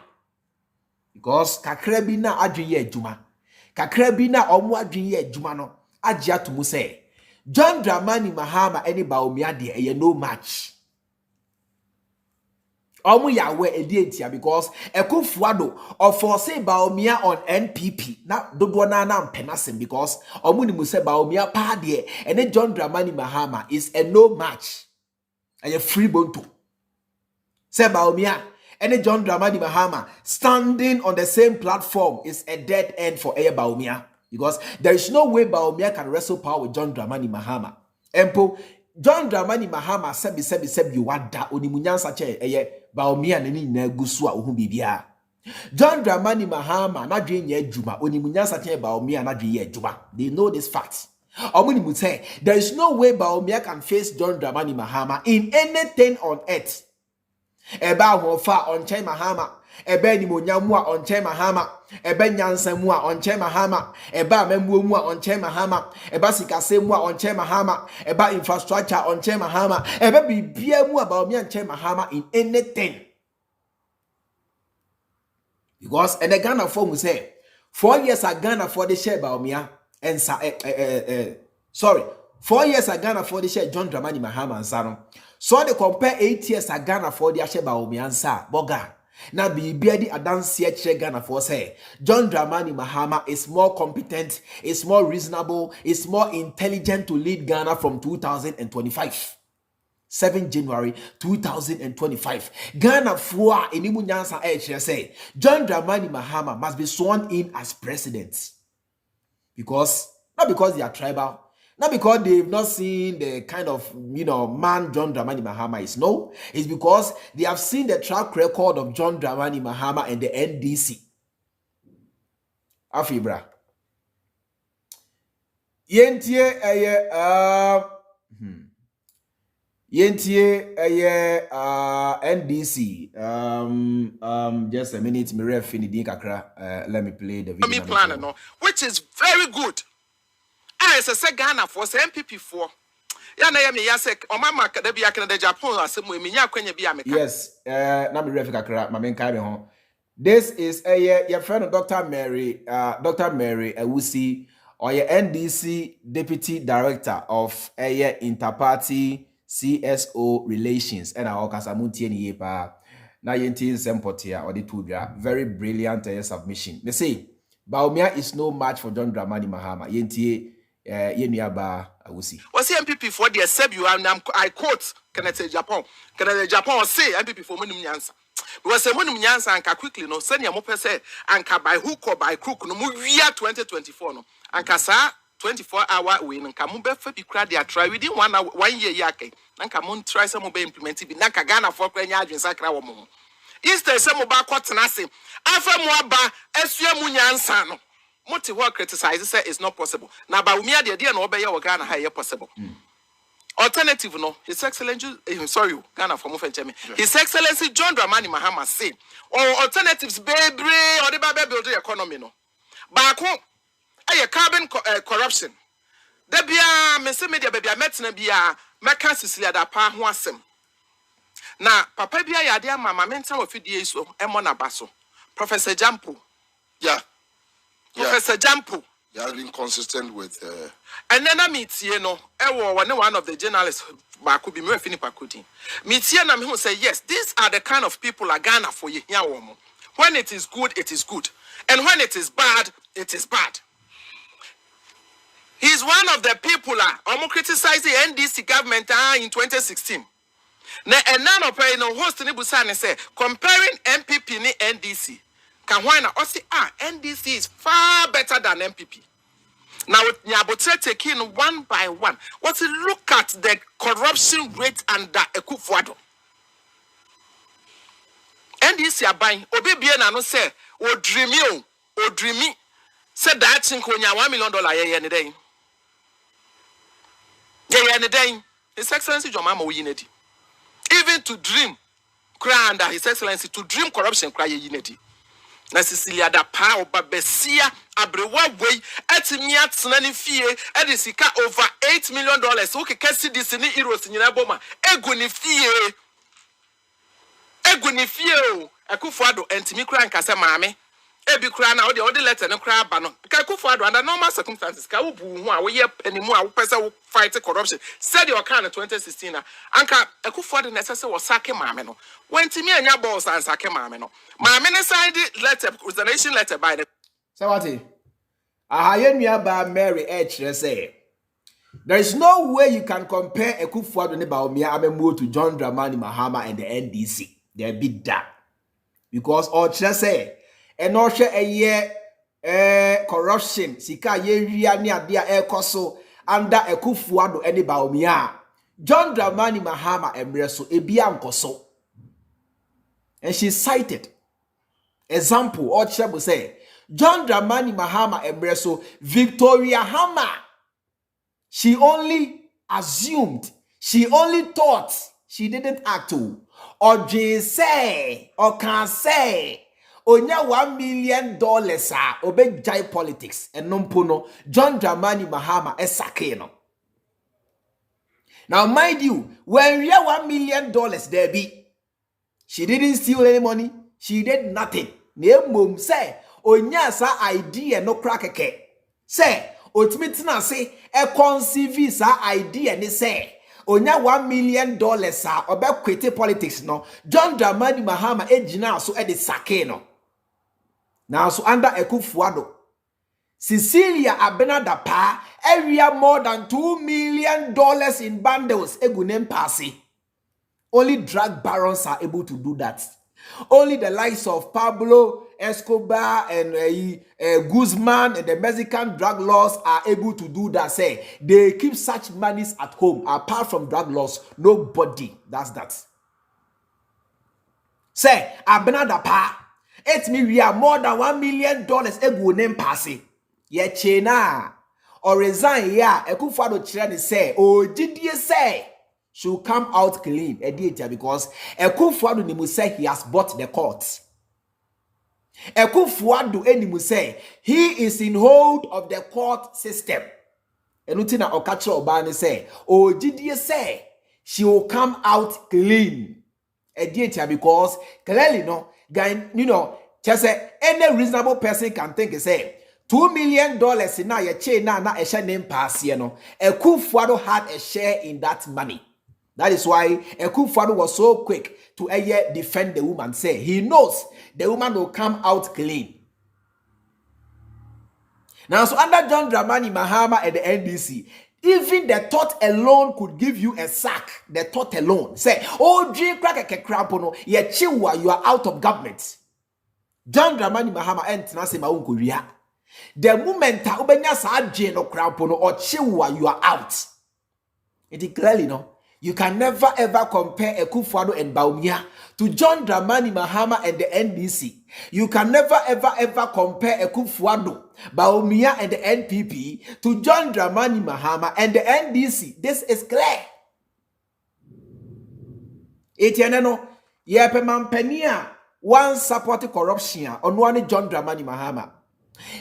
Because Kakrebina adwiye juma. Kakrebina omu adwiye juma no. Ajia to mu say John Dramani Mahama any Bawumia de no match. Omu yawe edientia because Ekufuado or for say Bawumia on NPP na dodo na penasem because omu ni mu say Bawumia pa de and then John Dramani Mahama is a no match and a free bonto. Say Bawumia and John Dramani Mahama standing on the same platform is a dead end for Bawumia, because there is no way Bawumia can wrestle power with John Dramani Mahama. Empo John Dramani Mahama sebi wada onimunyansa che Bawumia nani na gusu a ohun bibia. John Dramani Mahama na dwe nye adwuma onimunyansa che Bawumia na dwe ye adwuma. They know this fact. Omuni say there is no way Bawumia can face John Dramani Mahama in anything on earth. Eba hofa onche Mahama, ebe nimunyamu a onche Mahama, ebe nyansamu a onche Mahama, eba membuomu a onche Mahama, eba sikasemu a onche Mahama, eba infrastructure onche Mahama, ebe bibiemu a Bawumia onche Mahama in anything. Because and the Ghana form will say 4 years a Ghana for the share Bawumia and 4 years a Ghana for the share John Dramani Mahama and Sano. So they compare 8 years a Ghana for the share Bawumia and Sa Boga. Now be beardy a dance here Ghana for say John Dramani Mahama is more competent, is more reasonable, is more intelligent to lead Ghana from 2025. 7 January 2025. Ghana for Enimunyansa say John Dramani Mahama must be sworn in as president. Because not because they are tribal, not because they've not seen the kind of man John Dramani Mahama is. No, it's because they have seen the track record of John Dramani Mahama and the NDC. Afibra. Yentie NDC. Just a minute. Let me play the video. Plan, no, which is very good. I say Ghana for MPP for. Yes, this is your friend Dr. Mary Ewusi, or your NDC Deputy Director of Interparty CSO Relations, and our Kasamunti and Yepa. Na yenti sempotia or the tr0uble. Very brilliant submission. They say Bawumia is no match for John Dramani Mahama. Yenti Yenyaba Awusi. Was MPP for the Sebu and I quote Canada Japan. Canada Japan say MPP for Munum Yansa. Because a Munum Yansa and quickly no send your mope say and by hook or by crook no move year 2024 no and Kasa 24-hour win and Kamube Fabi crowd their try within 1 hour 1 year yake and Kamun try some mobile implemented Naka Ghana for Kenya and Sakra Woman. Instead some mobile quotes nasi Afa Mwaba Esya Munyansano. Moti what criticizes say is not possible. Now Bawumia the idea no obey your Ghana higher possible. Alternative no, His Excellency Ghana from Ufenchemi. His Excellency John Dramani Mahama say or alternatives baby or the baby building economy no. Back home carbon corruption. There be a media baby I met na be a meka Cecilia da pa ho asem. Na papa bia ya dia mama mental of the so emona baso. Professor Jampo. Yeah. Professor Jampo. You have been consistent with and then I meet one of the journalists back be me fini pakuti. Meet na me who say yes, these are the kind of people are Ghana for you here. When it is good, it is good. And when it is bad, it is bad. He's one of the people who criticized the NDC government in 2016. And none of host ni busane say comparing MPP ni NDC. Can why na say NDC is far better than MPP. Now Nyabotre taking one by one. What's look at the corruption rate under Akufo-Addo. NDC are buying obi bia na no say o dreamy said that thing ko nya $1 million ye ne den. Ye ne den. His Excellency John Mahama Oyinedi. Even to dream cry under His Excellency to dream corruption cry ye Yinedi. Na Cecilia da pa obabesia abrewa way etimi atena ne fie edisika over $8 million okay kasi this ni euros nyina boma egu ne fie o Akufo-Addo entimi kura nkase maame ebi kura na odi letter ne kura ba no ka Akufo-Addo under normal circumstances ka wo bu hu a wo ye panimu a wo pese wo fight corruption said your kind in 2016 na anka Akufo-Addo na sese wo sake maame no wentimi anya balls and sake maame no maame ne side letter resignation letter by the Sawati Ahayenua ba Mary say there is no way you can compare Akufo-Addo ne Bawumia Amemuo to John Dramani Mahama and the NDC. They be that. because or say and no share a year corruption sika ye ria ni ade a ekoso under Akufo-Addo ene Bawumia. John Dramani Mahama emreso ebia nkoso. And she cited example or Chebu say John Dramani Mahama emreso Victoria Hammer. She only assumed, she only thought, she didn't act to. Or say, or can say, onya $1 million obe jai politics and nompono John Dramani Mahama esakeno. Now mind you, when we have $1 million there be, she didn't steal any money, she did nothing. Ne mum say, onya sa idea no crackeke. Say, ultimately say, a conceive sa idea ni say, onya $1 million sa obe kwete politics no. John Dramani Mahama ejina so edi sake no. Now so under Akufo-Addo, Cecilia Abenada pa area more than $2 million in bundles egunem pasi. Only drug barons are able to do that. Only the likes of Pablo Escobar and Guzman and the Mexican drug laws are able to do that. Say they keep such monies at home. Apart from drug laws, nobody does that. Say Abenada pa, it me we are more than $1 million egunem pasi. Ye chena or resign ya Akufo-Addo chirani say oh did you say she'll come out clean because Akufo-Addo nimu say he has bought the court. Akufo-Addo enimu say he is in hold of the court system. Enutina okacho obani say oh did you say she will come out clean because clearly no guy you know just say any reasonable person can think say $2 million in na ye chain na a share name pass here no. Akufo-Addo had a share in that money. That is why Akufo-Addo was so quick to defend the woman. Say he knows the woman will come out clean. Now, so under John Dramani Mahama at the NDC, even the thought alone could give you a sack. The thought alone. Say, oh, crack a crampono, ye chiwa, you are out of government. John Dramani Mahama and Tanase Maunkuria. The moment ubenya sa adje no crampono or chiwa, you are out. It is clearly no. You can never ever compare Akufo-Addo and Bawumia to John Dramani Mahama and the NDC. You can never ever compare Akufo-Addo, Bawumia and the NPP to John Dramani Mahama and the NDC. This is clear. Etienne yepe mampenia one support corruption on one John Dramani Mahama.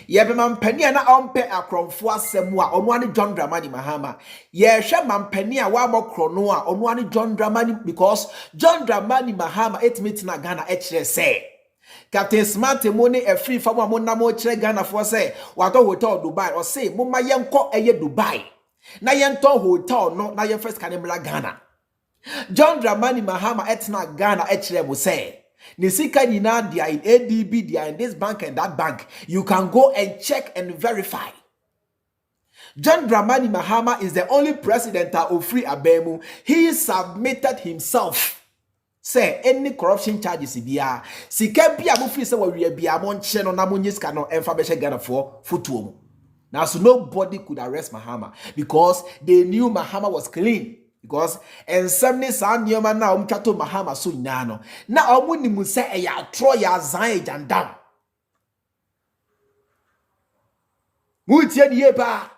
Yebe mampenia na ompe akromfo asemwa onwani John Dramani Mahama. Ye hwe mampenia wa mokrono a onwani John Dramani because John Dramani Mahama etmit na Ghana ekire say. Captain Smart money a free famo amona mo kire Ghana for say wato hotel Dubai or say mumma yenko eye Dubai. Na yento hotel no na yen first kanembla Ghana. John Dramani Mahama etna Ghana ekire mo say. Nisika nina they are in ADB, they are in this bank and that bank. You can go and check and verify. John Dramani Mahama is the only president of Free Abemu. He submitted himself. Say any corruption charges biya. Sika biya mo free say we biya mon cheno na monyis ka no emfa be Ghana for futuo. Now so nobody could arrest Mahama because they knew Mahama was clean. Because and some san nyoma na umchato Mahama so nyano na omuni mu se e ya tro ya zan jandam mutie die ba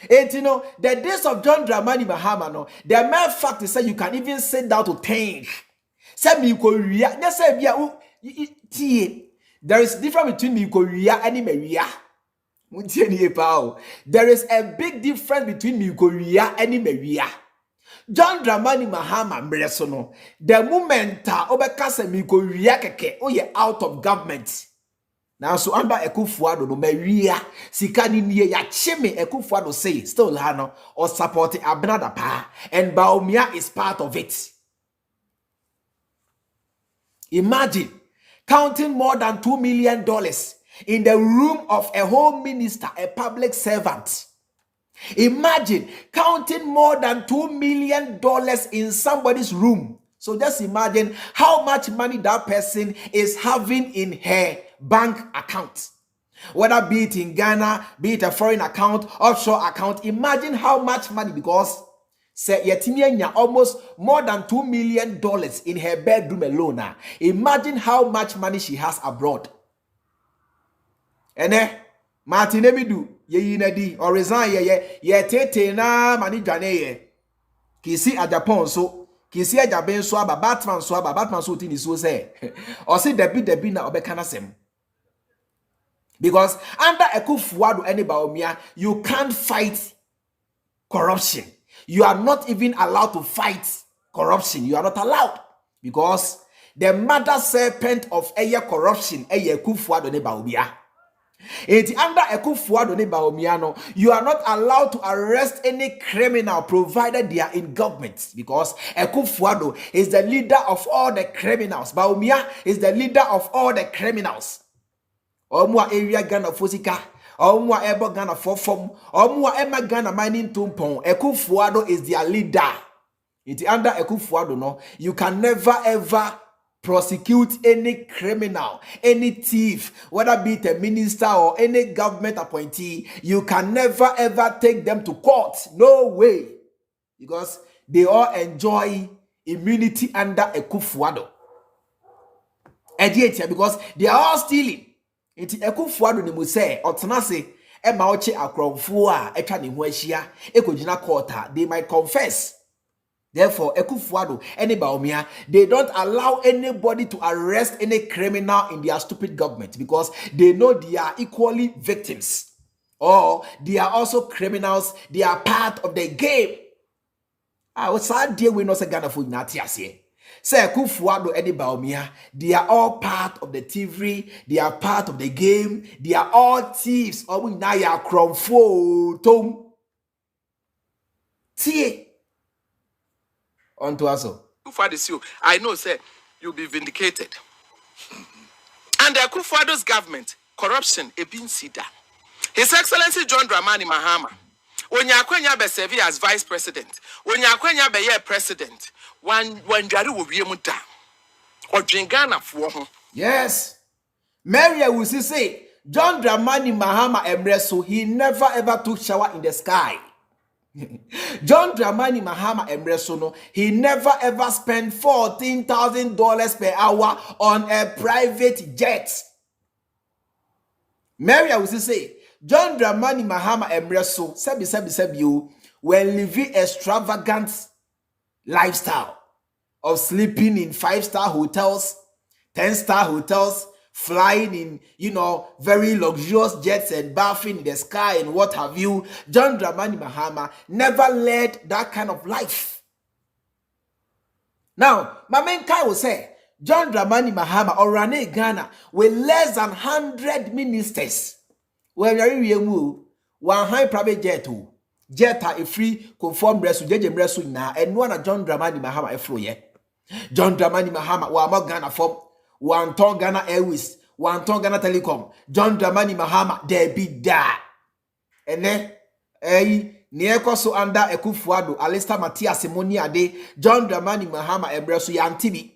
etino the days of John Dramani Mahama no the mere fact is that you can even sit down to think say me ko ria na say bia tie there is difference between me ko ria and me ria mutie die ba there is a big difference between me ko ria and me ria. John Dramani Mahama mresono the moment obeka se mi ko ria keke oye out of government. Now so under Akufo-Addo no maria sika ni nie ya cheme Akufo-Addo say still hano or support Abenada pa and Bawumia is part of it. Imagine counting more than $2 million in the room of a home minister, a public servant. Imagine counting more than $2 million in somebody's room So just imagine how much money that person is having in her bank account. Whether be it in Ghana, be it a foreign account, offshore account. Imagine how much money, because say Yetimianya almost more than $2 million in her bedroom alone. Imagine how much money she has abroad. Martin Ebidu, ye inedi, or resign ye tete na mani dwane ye. Kisi a Japan so, kisi a Japan so aba Batman so tini so say. Or say debi na obekana sem. Because under Ekufuado any Bawumia, you can't fight corruption. You are not even allowed to fight corruption. You are not allowed. Because the mother serpent of corruption, Ekufuado any Bawumia. Under Ekufuado any Bawumia, no, you are not allowed to arrest any criminal provided they are in government. Because Ekufuado is the leader of all the criminals. Bawumia is the leader of all the criminals. Omwa area Ghana Fosika, Omwa Ebo Ghana Fofom, Omwa Emma Ghana mining tumpon. Ekufuado is their leader. Under Ekufuado, no, you can never ever prosecute any criminal, any thief, whether be it a minister or any government appointee. You can never ever take them to court. No way. Because they all enjoy immunity under Ekufuado. Because they are all stealing. Iti Ekufuado ni mu say otenase ma oche akronfo a etwa ne ho ahia ekogina court, they might confess. Therefore Ekufuado any Bawumia, they don't allow anybody to arrest any criminal in their stupid government, because they know they are equally victims, or they are also criminals. They are part of the game. What's that deal we no say Ghana for natiase. Say Ekufuado any Bawumia, they are all part of the thievery, they are part of the game, they are all thieves. Oh, we now ya cromfo tom. Tie on to us. I know, say you'll be vindicated. And the Ekufuado's government, corruption, a bin sida. His Excellency John Dramani Mahama, when Yakwenya be serve as vice president, when Yakwenya be president. One jari will be muta or Ghana for him. Yes, Maria will say John Dramani Mahama Emreso, he never ever took shower in the sky. John Dramani Mahama Emreso, no, he never ever spent $14,000 per hour on a private jet. Maria will say John Dramani Mahama Emreso, sebi you when living extravagant lifestyle of sleeping in 5-star hotels, 10-star hotels, flying in, very luxurious jets and bathing in the sky and what have you. John Dramani Mahama never led that kind of life. Now, my main guy will say, John Dramani Mahama or Rane Ghana with less than 100 ministers. Well, one high private jet too. Jetta a free conform resu jeje mresu na enu na John Dramani Mahama efro ye. John Dramani Mahama wa mo Ghana form, one ton Ghana Airways, one ton Ghana Telecom. John Dramani Mahama there be da. Ene nieko so under Ekufuado Alista Matias Simoni ade John Dramani Mahama emresu ya antibi.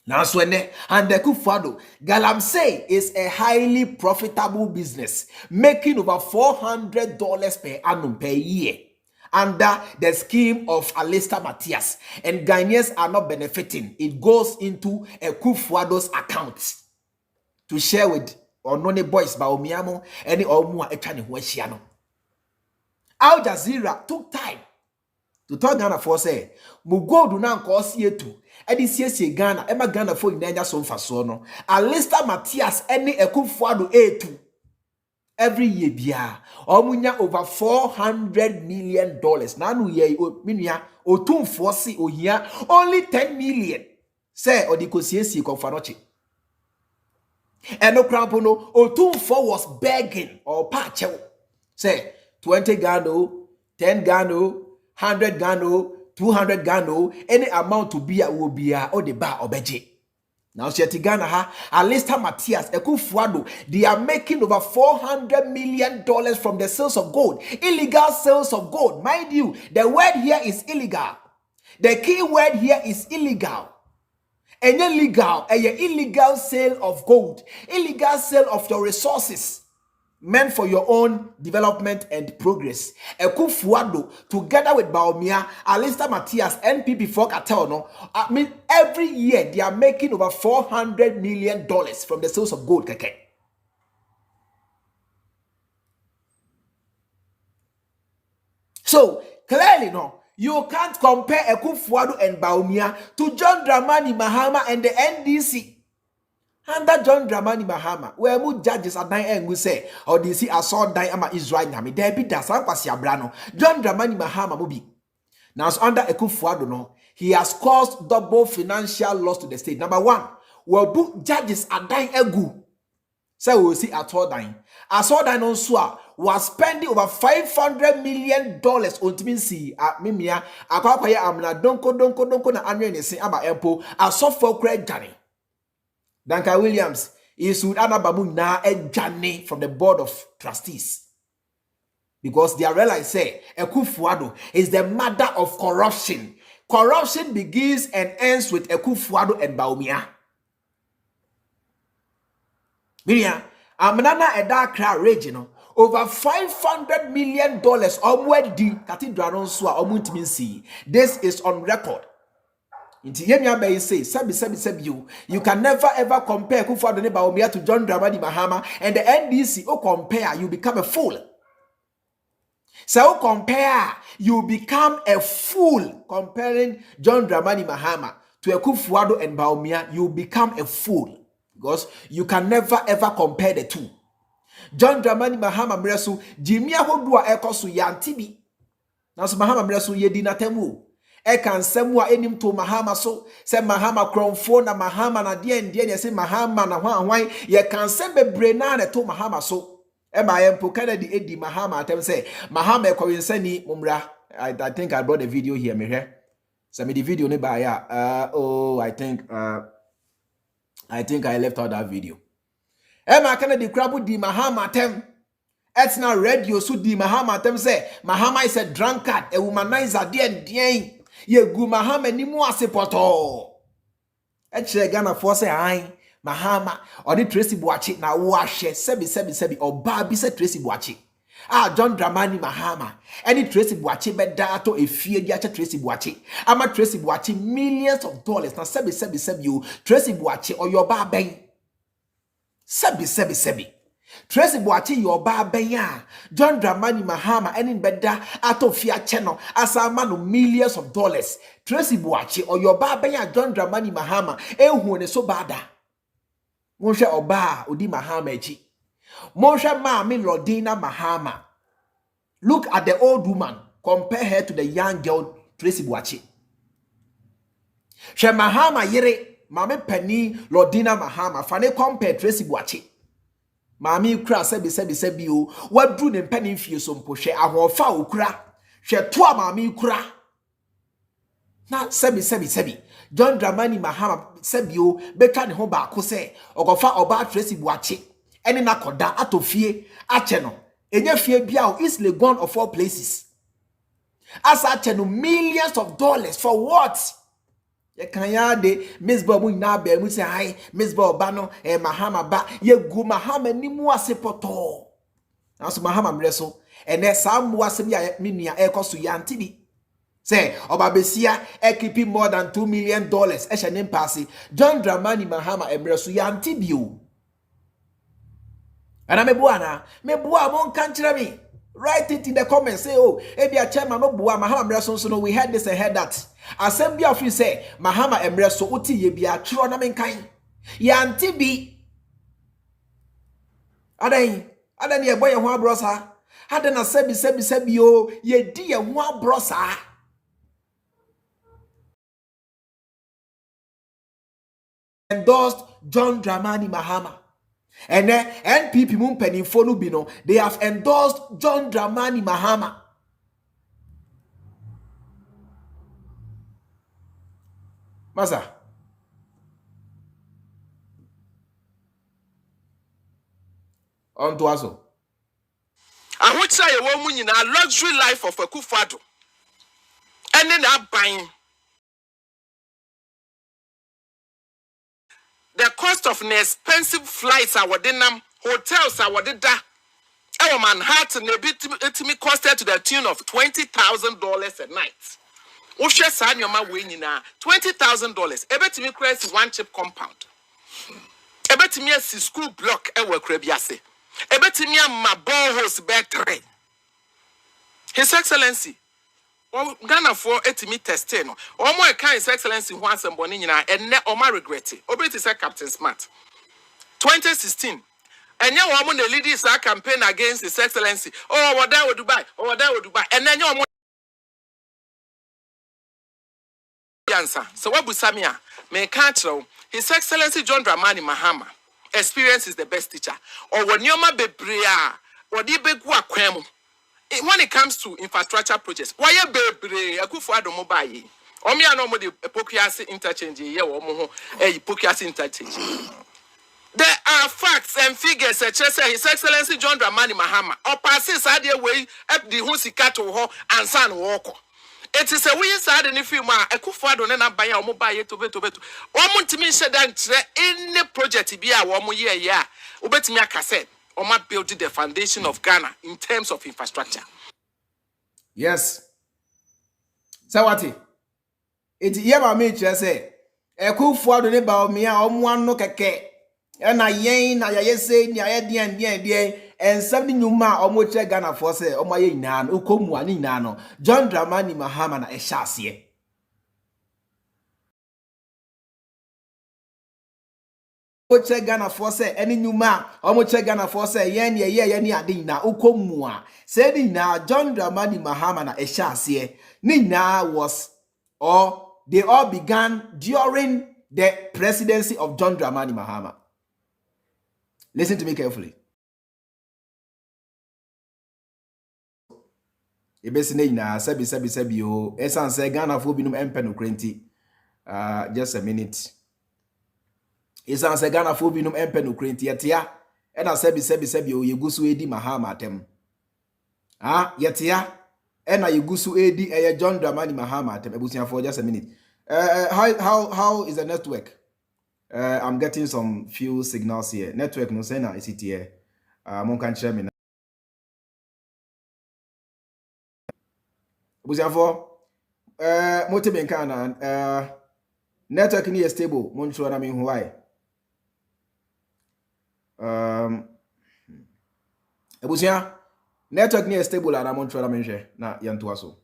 Now, and the Ekufuado, Galamsey is a highly profitable business, making over $400 per annum per year under the scheme of Alista Matias, and Ghanaians are not benefiting. It goes into Ekufuado's accounts to share with Onone boys Bawumia any Omua Echani Hueshiano. Al Jazeera took time to tell Ghana for say, Mugo do not cause ye to. Edi sie Ghana, Emma Ghana for inenya so faso no. Alista Matias any Ekufuado A2 every year bia. Omunya over $400 million. Nanu ye minya otum force ohia only 10 million. Say odikosiesi konfanochi. Eno crampo no otum for was begging or pachew. Say 20 Ghana, 10 Ghana, 100 Ghana, 200 Ghana, any amount to be a will be a or the bar or beje. Now Sheti Ghana ha Alista Matias Ekufuado, they are making over $400 million from the sales of gold, illegal sales of gold. Mind you, the word here is illegal. The key word here is illegal. And illegal, a illegal sale of gold, illegal sale of your resources meant for your own development and progress. Ekufuado, together with Bawumia, Alistair Matthias, NPP for Cartel, no, I mean, every year they are making over $400 million from the sales of gold. Keke. So clearly, no, you can't compare Ekufuado and Bawumia to John Dramani Mahama and the NDC. Under John Dramani Mahama, where mu judges are dying and we say, or they see I saw dying ama Israel Nami, there be that Sankwasi Abrano, John Dramani Mahama Mubi. Now, so under Ekufuado, no, he has caused double financial loss to the state. Number one, well, book judges are dying egu. So we'll see at all dying. As all dying on Swa was spending over $500 million on Timinsi at Mimia, Akwakwaya Amna, Donko na Anre Nese Aba Empo, a soft for Craig Johnny. Danka Williams is with Anabamu na a Johnny from the board of trustees. Because they are realized say Ekufuado is the mother of corruption. Corruption begins and ends with Ekufuado and Bawumia. Miriam, Amnana Eda Kra regional over $500 million omwed di cathedral swa omuntiminsi. This is on record. Say, you can never ever compare Ekufuado and Bawumia to John Dramani Mahama and the NDC. Oh, compare, you become a fool. So compare, you become a fool. Comparing John Dramani Mahama to Ekufuado and Bawumia, you become a fool. Because you can never ever compare the two. John Dramani Mahama mresu jimia hodua ekosu yantibi. Naso Mahama mresu yedina temu. Ekan semwa enim to Mahama so se Mahama kromfo na Mahama na die se Mahama na hwan ye kan se bebre na ne to Mahama so. Ema yempo kana di edi Mahama atem say Mahama ekowensani mumra. I think I brought the video here me here. So me the video ne ba ya I think I left out that video. Emma Kennedy Krabu di Mahama tem. It's now radio so di Mahama tem say Mahama is a drunkard, a womanizer, dien. Ye gu Mahama ni mu asepoto. Eche Ghana for say ai Mahama or the Tracy Boachi na washe sebi oba bi se Tracy Boachi. John Dramani Mahama. Any Tracy Boachi bedato a fear diacha Tracy Boachi. Ama Tracy Boachi millions of dollars. Now sebi you Tracy Boachi or your bar bang. Sebi. Tracy Boachi your bar bang ya. John Dramani Mahama any beda ato fear channel as a man of millions of dollars. Tracy Boachi or your bar bang ya John Dramani Mahama. Who so bada. Monsha oba udi Mahama echi. Monsha Mami Lordina Mahama. Look at the old woman. Compare her to the young girl Tracy Boachi. She Mahama yere Mami Penny Lordina Mahama. Fane compare Tracy Boachi. Mami ukra sebi o. What drew them penny for you some poshe ahofa ukra. She toa mami ukra. Na sebi. John Dramani Mahama sebi o beka ne ho ba ko se ogofa oba Tracy Boachi. Eni na koda atofie ache no enye fie bia o is Legon of all places as ache no millions of dollars for what ye kan ya de Miss Bobu na ba mu say hi Miss Bobu no Mahama ba ye gu Mahama ni mu asepoto na so Mahama mreso ene sam mu asem ya menua ekoso ya ntibi say oba besia equipi more than $2 million e hye ne mpase John Dramani Mahama emreso ya ntibi o. And I'm a buana, me bua mon can't me. Write it in the comments. Say, oh, maybe a chairman no bua Mahama Emreso. So no, we had this and had that. Assembly of you say, Mahama Emreso uti ye be a true na menkai. Yanti bi. Adan ye boy a brosa. Hadana sebi yo ye di a brosa. Endorsed John Dramani Mahama. And then NPP Mumpeni Fonubino, they have endorsed John Dramani Mahama. Masa. On to Aso. I would say a woman in a luxury life of Ekufuado. And then I buying the cost of an expensive flights are them, hotels are da. Our Manhattan it costed to the tune of $20,000 a night. Osha san your man winning now $20,000. Ebetimi create one chip compound. Ebetimi a school block ewe krebiase. Ebetimi a ma boreholes battery. His Excellency. Ghana for etimi testing. Omo e kan His Excellency ho asemboni nyina enne oma regret. Obeti say Captain Smart. 2016. Enya wo mo na lead this campaign against His Excellency. Oh, wada wo Dubai. Oh, wada wo Dubai. Enya wo answer. So what Busamia may catch His Excellency John Dramani Mahama. Experience is the best teacher. Or when Yoma Bebrea, or the Begua Quemo. When it comes to infrastructure projects, why a baby a good for the mobile? Omi ano mo the Pokiasi interchange ye or mo a Pokiasi interchange. There are facts and figures such as His Excellency John Dramani Mahama or passes idea way up the Husikato ho and San Walker. It is a weird side in the film. A kufado and a buy a mobile to beto. One month to me said that any project be a 1 more year, yeah. Ubet me a cassette. Or might build the foundation of Ghana in terms of infrastructure. Yes. So what? It yama me say. E Akufo-Addo ne Bawumia omwan no keke. E na yen na ye say ni aye die and something nyuma omo che Ghana for say omo ye nyina no ukomu ani nyina no. John Dramani Mahama na e hyase. Oche Ghana for say any nyuma omoche Ghana for say yen ye ni ade na ukomu a say ni na John Dramani Mahama na ehyase ni na was or they all began during the presidency of John Dramani Mahama. Listen to me carefully. Ebesine na sebi o esan say Ghana for binum empe no krenti. Just a minute. Esan say Ghana for binum empe no krenti yetia e na sebi o yegusu edi Mahama atem. Yetia e na yegusu edi John Dramani Mahama atem. Ebusia for just a minute. How is the network? I'm getting some few signals here. Network no say na is it here. Mon kan share me na. Ebusia for mote benka na network ni stable mon sure na me why. Ebusia network ni stable na mon sure na me hwe na yanto aso.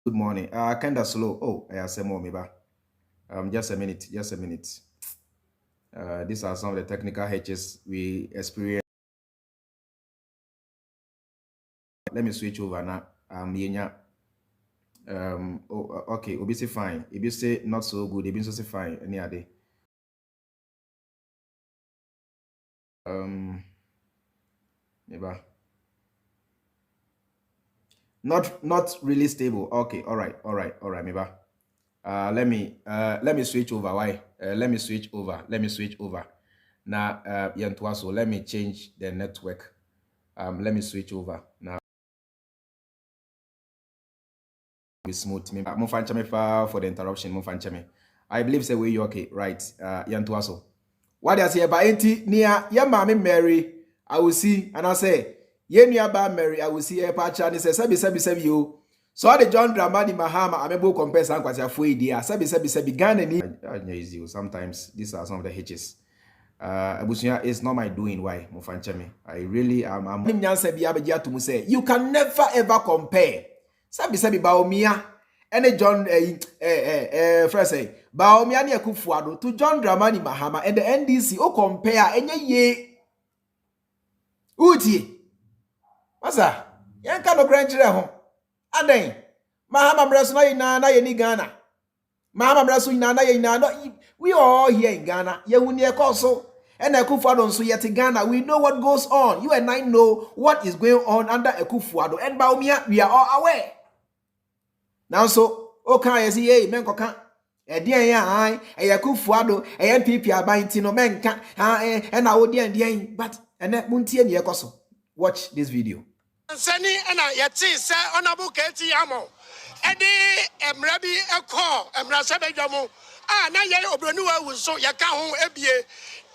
Good morning. Kinda slow. Oh, I say more maybe. Just a minute. These are some of the technical hitches we experience. Let me switch over now. Okay, obviously fine. If you say not so good, if you say fine, any other. Maybe. Not really stable. Okay, all right, maybe. Let me switch over. Why? Let me switch over. Now, so let me change the network. Let me switch over now. Be smooth. For the interruption. I believe say we okay, right? So what I say about enti near your mommy Mary, I will see, and I say. Yen ba Mary, I will see a patch and say, Sabi you. So the John Dramani Mahama, I'm able to compare some quite a free idea. Sabi Ghana. Sometimes these are some of the hitches. Abusunya is not my doing. Why, Mufanchame? I really am. To say you can never ever compare. Sabi Bawumia and John first say Bawumia ni Akufo-Addo to John Dramani Mahama and the NDC. Oh, compare any ye. Uti. Masa, yanka no kranchire ho. Aden. Mahama braso na ye ni Ghana. Mahama braso na ye no. We all here in Ghana. Ye hu ne ekoso. And Akufo-Addo nso yet in Ghana. We know what goes on. You and I know what is going on under Akufo-Addo. And Bawumia, we are all aware. Now so, okay, see, hey, men koka. Edian ya ai, Akufo-Addo, NPP abainti no menka. And I would end but and muntie ne ekoso. Watch this video. Sani ana yati se onabu keti amo edi emrabi eko emrasebe jomo na ye obroni wa so ya ka ho ebie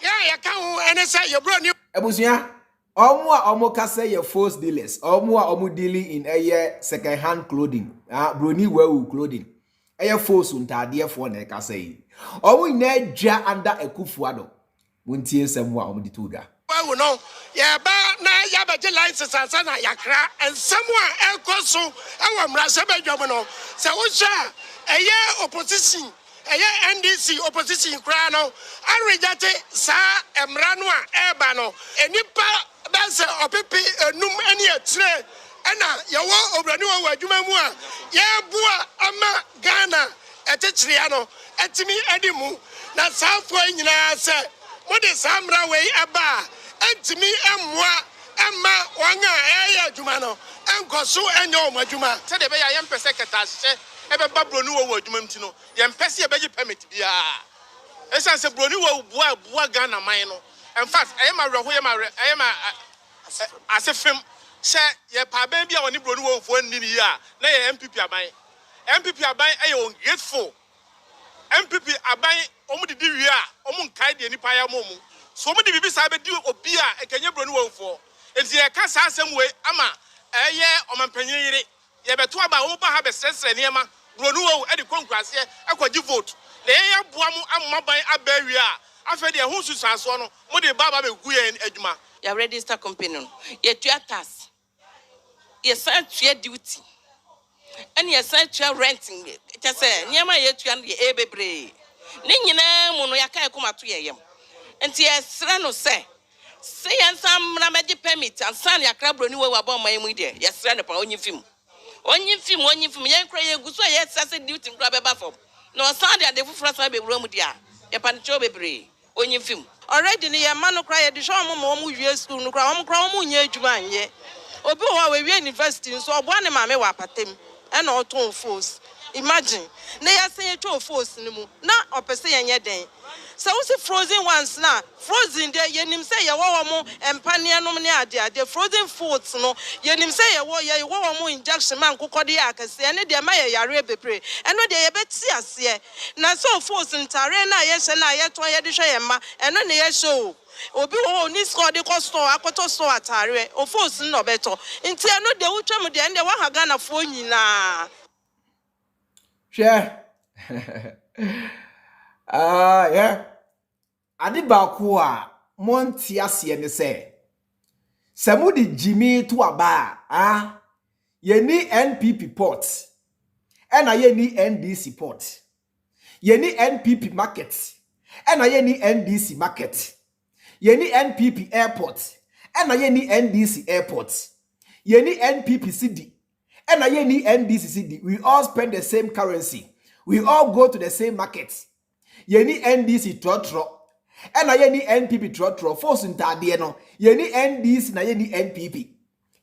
ya ka ho ene say ye broni Ebusua omo ka say ye false dealers omo dealing in second hand clothing broni wewu clothing false untade for na ka say omo na dwa under ekufuado wontie nsem a omo di tuga wewu no ye ba na ya ba je license ansa na yakra ensem a ekoso ewo mra se badwam no se wo sha opposition NDC opposition kra no arejate sa emra no a eba no enipa danse opepe enum eni etre ena yewo obrani wa adwuma mu a ye bua ama Ghana etechire no etimi edimu na safo nyina se mode samra we eba etimi emwa emma wanga adwuma no enkoso enyo omadwuma se de be ya yempese ketahye ebe babroni wo adwuma mti no yempese ye beji permit bia esa se broni wo bua Ghana man no in fact asefem se ye pa ban bia woni broni wo fo nni ni ya na ye MPP aban aye ungrateful MPP aban omudidi wi a omunkai de nipa ya momu so omudi bibi sa be di obi a ekenye broni wo fo enti ye ka sa asem we ama eye omampanyin yire ye beto aba wo ba ha be sesre niema broni wo e de konkurase akwaji vote na ye boa mu amaban aba wi a afa de ho susanso no mo de baba be gu ye adwuma ya register company ye tua tax ye san tua duty and ye san tua renting te say niema ye tua ye ebebre ni nyina mu no ya kai kuma to ye yem enti ye sra no say ye nsam na meji permit ansan ya krabro ni we wabon man mu de ye sra no pa onyi film ye nkra ye guso ye sase duty nkra beba fom no san de fufura san be bro mu dia ye pa ncho bebre onyi film already ni ye manu kra ye de show mo wie school no kra mo nya adwuma anye obi wo we university so obo ne ma me wa patem e na oton force imagine na ya say etwa force ni mu na opese ye nye den so we see frozen ones na frozen de ye nim say ye wo mo empane no ne ade frozen foods no ye nim say ye wo mo injection man kokode ya akase ne de ma ye yare bepre eno de ye beti ase na so force ntare na ye hye na ye to ye de hwe ye ma eno ne ye show obi wo ni score de costo akoto so atare o force no beto nti eno de wutwam de ende wa haga na fo nyina share yeah ade ba ko a monti ase ne se mu di Jimmy to aba ye ni NPP port ena ye ni NDC port ye ni NPP market ena ye ni NDC market ye ni NPP airport ena ye ni NDC airport ye ni NPP city ena ye ni NDC city. We all spend the same currency, we all go to the same market. Ye ni NDC tr0uble ena ye ni NPP tr0uble force ntade no ye ni NDC na ye ni NPP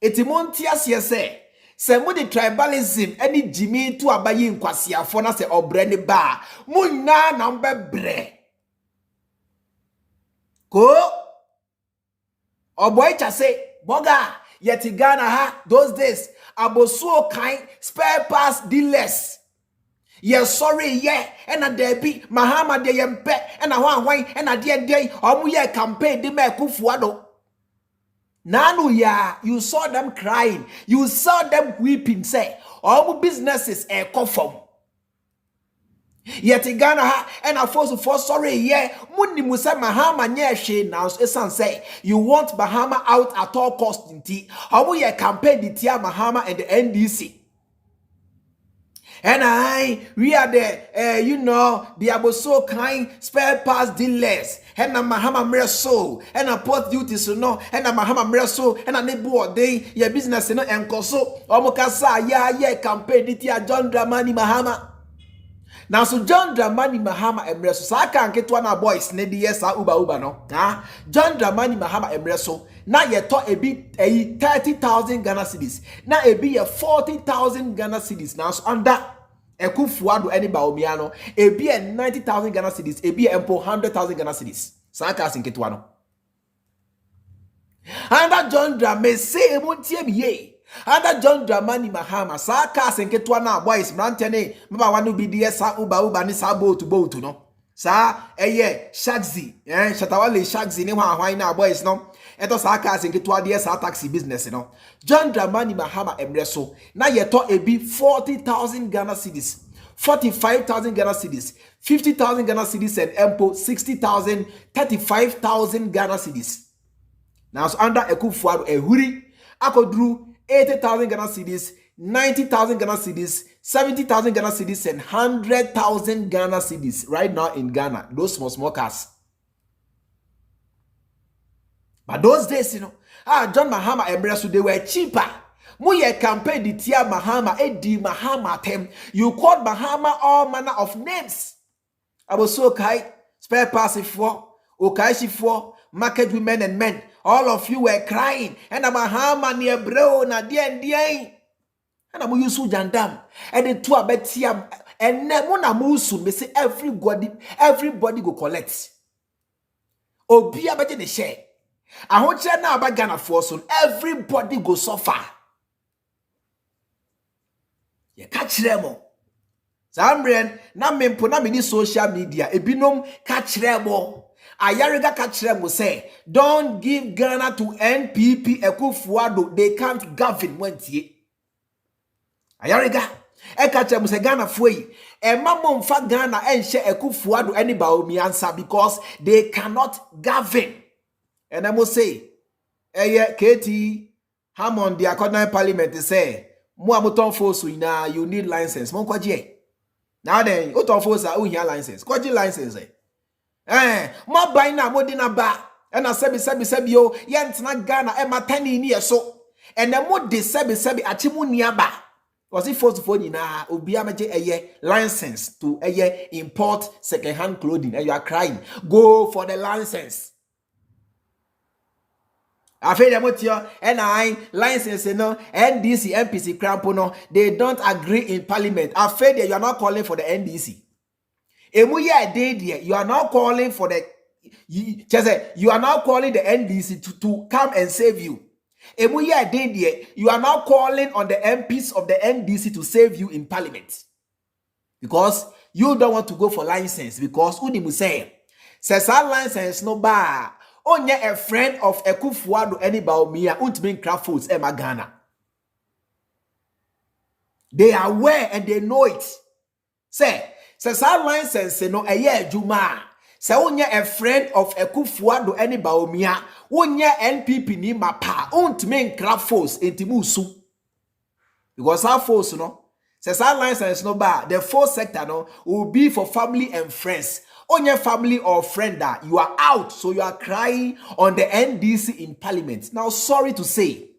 etimonti ase se mo de tribalism any Jimmy to abayi nkwasiafo na se obre ne ba munna na mbebre ko oboy cha say boga yeti Ghana ha those days abosuo kind spare parts dealers. Yes, sorry, yeah, and a debi, Mahama de yempe, and a one, and a dear day, or ye campaign de Mekufuado. Nanu ya, you saw them crying, you saw them weeping, say, all businesses a conform. Yet Ghana ha, and a for sorry, yeah, Mundi Musa Mahama near she now, son say, you want Mahama out at all cost in tea, or ye campaign the Tia Mahama and the NDC. And we are the, the aboso kind spare parts dealers. And a Mahama Mreso, and a port duties, and a Mahama Mreso, and a neighbor day, your business, and Koso, Omokasa, yeah, campaign, Ditia John Dramani Mahama. Now, so John Dramani Mahama Mreso, so I can't get one of boys, Nedi, yes, Uba, no. John Dramani Mahama Mreso, now you talk a bit 30,000 Ghana cedis, now it be a 40,000 Ghana cedis. Now, so under Ekufuado any Bawumia, a be a 90,000 Ghana cedis, a be a 100,000 Ghana cedis. Sankas in Ketwano. And that John Dramani say, won't ye. Under John Dramani Mahama, sa cars and get one boys, Mantene, Mama one will be the uba ni sabo to boat, no. Sa, Shagzi, Shatawale Shagzi, why now boys, no. Eto sa cars and get one years taxi business, no. John Dramani Mahama Emreso, now you thought it be 40,000 Ghana cedis, 45,000 Ghana cedis, 50,000 Ghana cedis, and Empo 60,000, 35,000 Ghana cedis. Now, so under a kufuado a huri, I could drew 80,000 Ghana cedis, 90,000 Ghana cedis, 70,000 Ghana cedis, and 100,000 Ghana cedis right now in Ghana. Those small cars. But those days, John Mahama and Bresu, they were cheaper. Muye campaign the tia Mahama, Eddie Mahama tem. You called Mahama all manner of names. I was so kai, spare passive for, Okaishi for, market women and men. All of you were crying. And Mahama near bro na dien. And I'm usu jandam. And the two abetiam. And nemuna musu me say everybody go collect. Obi abeti the share. I want you now about Ghana for soon. Everybody go suffer. You catch them. Zambrian, na mempo na mini social media. Ebinom catch them. Ayariga catch them say, don't give Ghana to NPP Ekufuado. They can't govern Wentie. Ayariga. Catch them say Ghana fwe. Mamon fa Ghana and share Ekufuado any Bawumia answer because they cannot govern. And I must say, Katie Hammond, the According Parliament, say, Muamuton Fosu na you need license. Mon kwaje. Now then, Uton Fosa, who here license? Kwaje license, Ma buy na modina ba. And I sebi yo, yent na Ghana, ma 10 years so. And the mod de sebi achimu niaba. Was it forced for na Obiamaje license to import second-hand clothing? And you are crying. Go for the license. I feel them and I license no NDC MPC crampo they don't agree in parliament. I feel that you are not calling for the NDC. You are not calling for the you are not calling the NDC to come and save you. You are now calling on the MPs of the NDC to save you in parliament. Because you don't want to go for license because Unimu say says our license no bar. Onye a friend of Ekufuado any Bawumia untmin craftfuls Emma Ghana. They are aware and they know it. Say, our license no a year Juma. Say onye a friend of Ekufuado any Bawumia. Onye NPP ni mapa untmin craftfuls intimusu. Because our force says our license no bar. The fourth sector will be for family and friends. On your family or friend that you are out, so you are crying on the NDC in parliament. Now, sorry to say,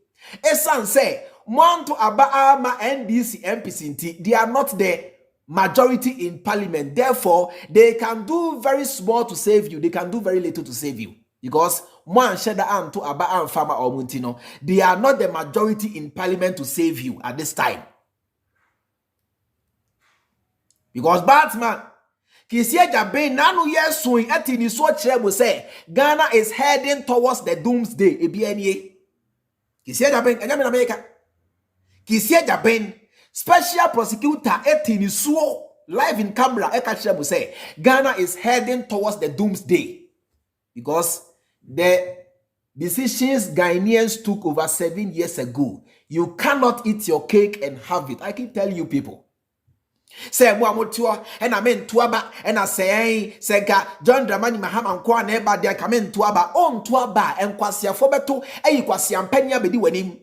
Esan say, Mwanto Aba NDC MPC, they are not the majority in parliament. Therefore, they can do very small to save you. They can do very little to save you. Because Mwan Sheda Anto Aba Farmer or Muntino, they are not the majority in parliament to save you at this time. Because Batman, Kisia Jabe nanu yes swing atini so chebo say Ghana is heading towards the doomsday. Ebianye. Kisia Jabe anyame na America. Kisia Jabe special prosecutor atini so live in camera eka chebo say Ghana is heading towards the doomsday because the decisions Ghanaians took over 7 years ago. You cannot eat your cake and have it. I keep telling you people. Say Muamutua and I mean Tuaba and I say John Dramani Mahama and Kwan Eba de come in Tuaba on Tuaba and Kwasia Fobeto a Kwasiam Penny bedi wenim.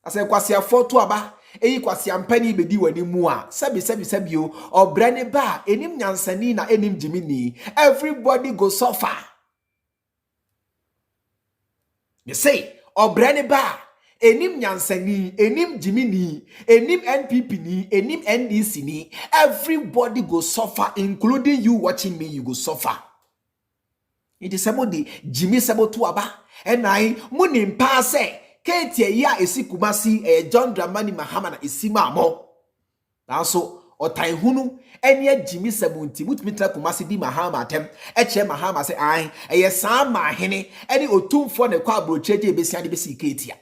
I say Kwasia for Tuaba a Kwasiam Penny bedi wenimua. Sebi you or Brenne Bar enim Nyansanina enim Jimini. Everybody go suffer. You say or Brenne Bar. Enim Nyansani, enim Jimini, enim NPP ni, enim NDC ni, everybody go suffer, including you watching me, you go suffer. It is somebody Jimmy Sabotuaba, and I munim passe, Katie ya esi Kumasi, John Dramani Mahama isima mo. Also, or time hunu, and yet Jimmy Sabunti, which mitra Kumasi di Mahama tem, Eche Mahama say I, a yes, my henny, any or two for the quabro cheje besiani besi Katia.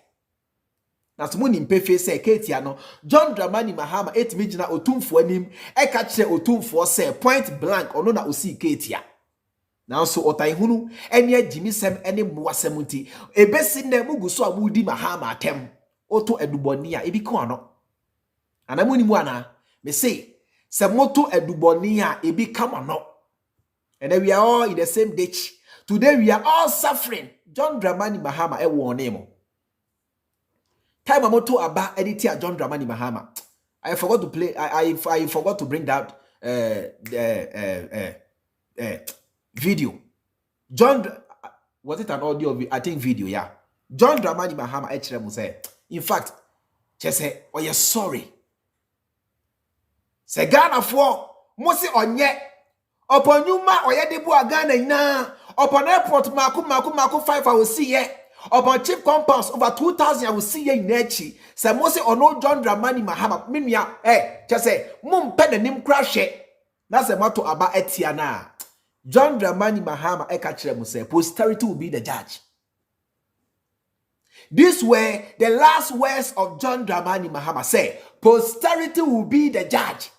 na so muni mpefe say ketia no John Dramani Mahama etimi gina otumfo anim e ka kire otumfo say point blank ono na osi ketia na so otan hunu ene agimisem ene moasem nti ebesi na muguso amudi Mahama atem oto eduboni a ebi ko ano anamuni mu ana me say se moto eduboni a ebi kama no and then we are all in the same ditch. Today we are all suffering. John Dramani Mahama name. Time amoto aba editor John Dramani Mahama. I forgot to play. I forgot to bring that video. John, was it an audio? I think video. Yeah. John Dramani Mahama hrem say. In fact, just say, "Oh, you're sorry." Say Ghana for mosi onye. Upon Yuma or Yadibu Agana ina. Upon airport Maku 5 I will see ye. Upon cheap compounds over 2,000 I will see ye in Nechi. Say Mose or no John Dramani Mahama. Mimia, just say, Mum pen and nim crash it. That's a motto about Etiana. John Dramani Mahama Ekachrem say, posterity will be the judge. These were the last words of John Dramani Mahama. Say, posterity will be the judge.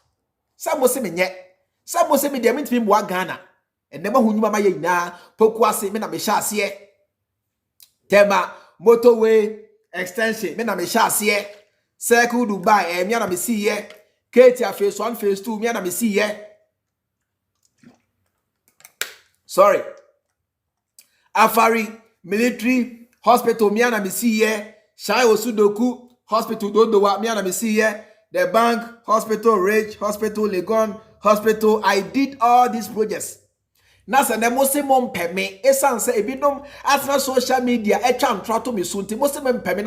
Some say me yet. Some say me dey mean to be Ghana. And never who nyuma ye na pokuase me na me hyase. Tema motorway extension me na me hyase. Circle Dubai me na me see ye. Ketia phase 1 phase 2 me na me see ye. Sorry. Afari military hospital me na me see ye. Shai Osudoku hospital Dodowa me na me see ye. The bank hospital Rage hospital Legon hospital. I did all these projects. Nasa ne mose mom peme esan se ebidom atna social media e twa ntrato me sunti mose mem peme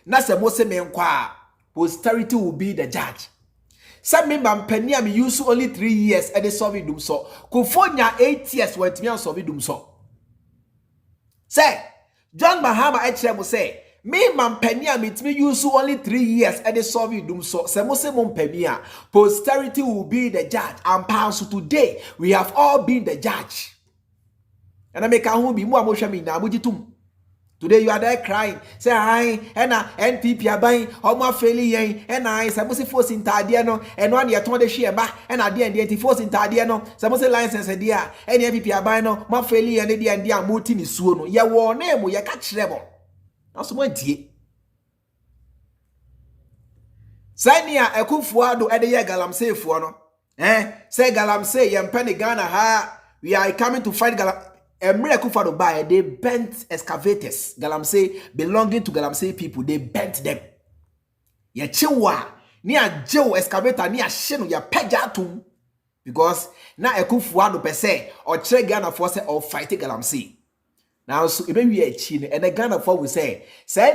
nasa mose me nkwa posterity will be the judge. Some me mampani am use only 3 years and they solve dum so. Kufonya 8 years when me solve dum so. Say John Mahama hrem say me mampani am it me use only 3 years and they solve dum so. Se mose mom pemia posterity will be the judge. And so today we have all been the judge. And I make a home be more motion na mujitum. Today you are there crying. Say hi, and NPP are buying how much failing, and I suppose force in Tadiano, and 1 year 20 share back, and I didn't force in Tadiano, suppose license a dear, and NPP are buying no more failing, and the idea multi is soon. Ya war name, ya catch rebel. Now someone tea. Sania Ekufuado at the year Galamsey for no. Say Galamsey, and Penny Ghana, ha, we are coming to fight Galam. Ekufuado by they bent excavators, Galamsey belonging to Galamsey people, they bent them. Ya chiwa, near Joe excavator, near Sheno, ya pejatum. Because now Ekufuado per se, or Che Ghana force or fighting Galamsey. Now, so even we are chin, and the Ghana for we say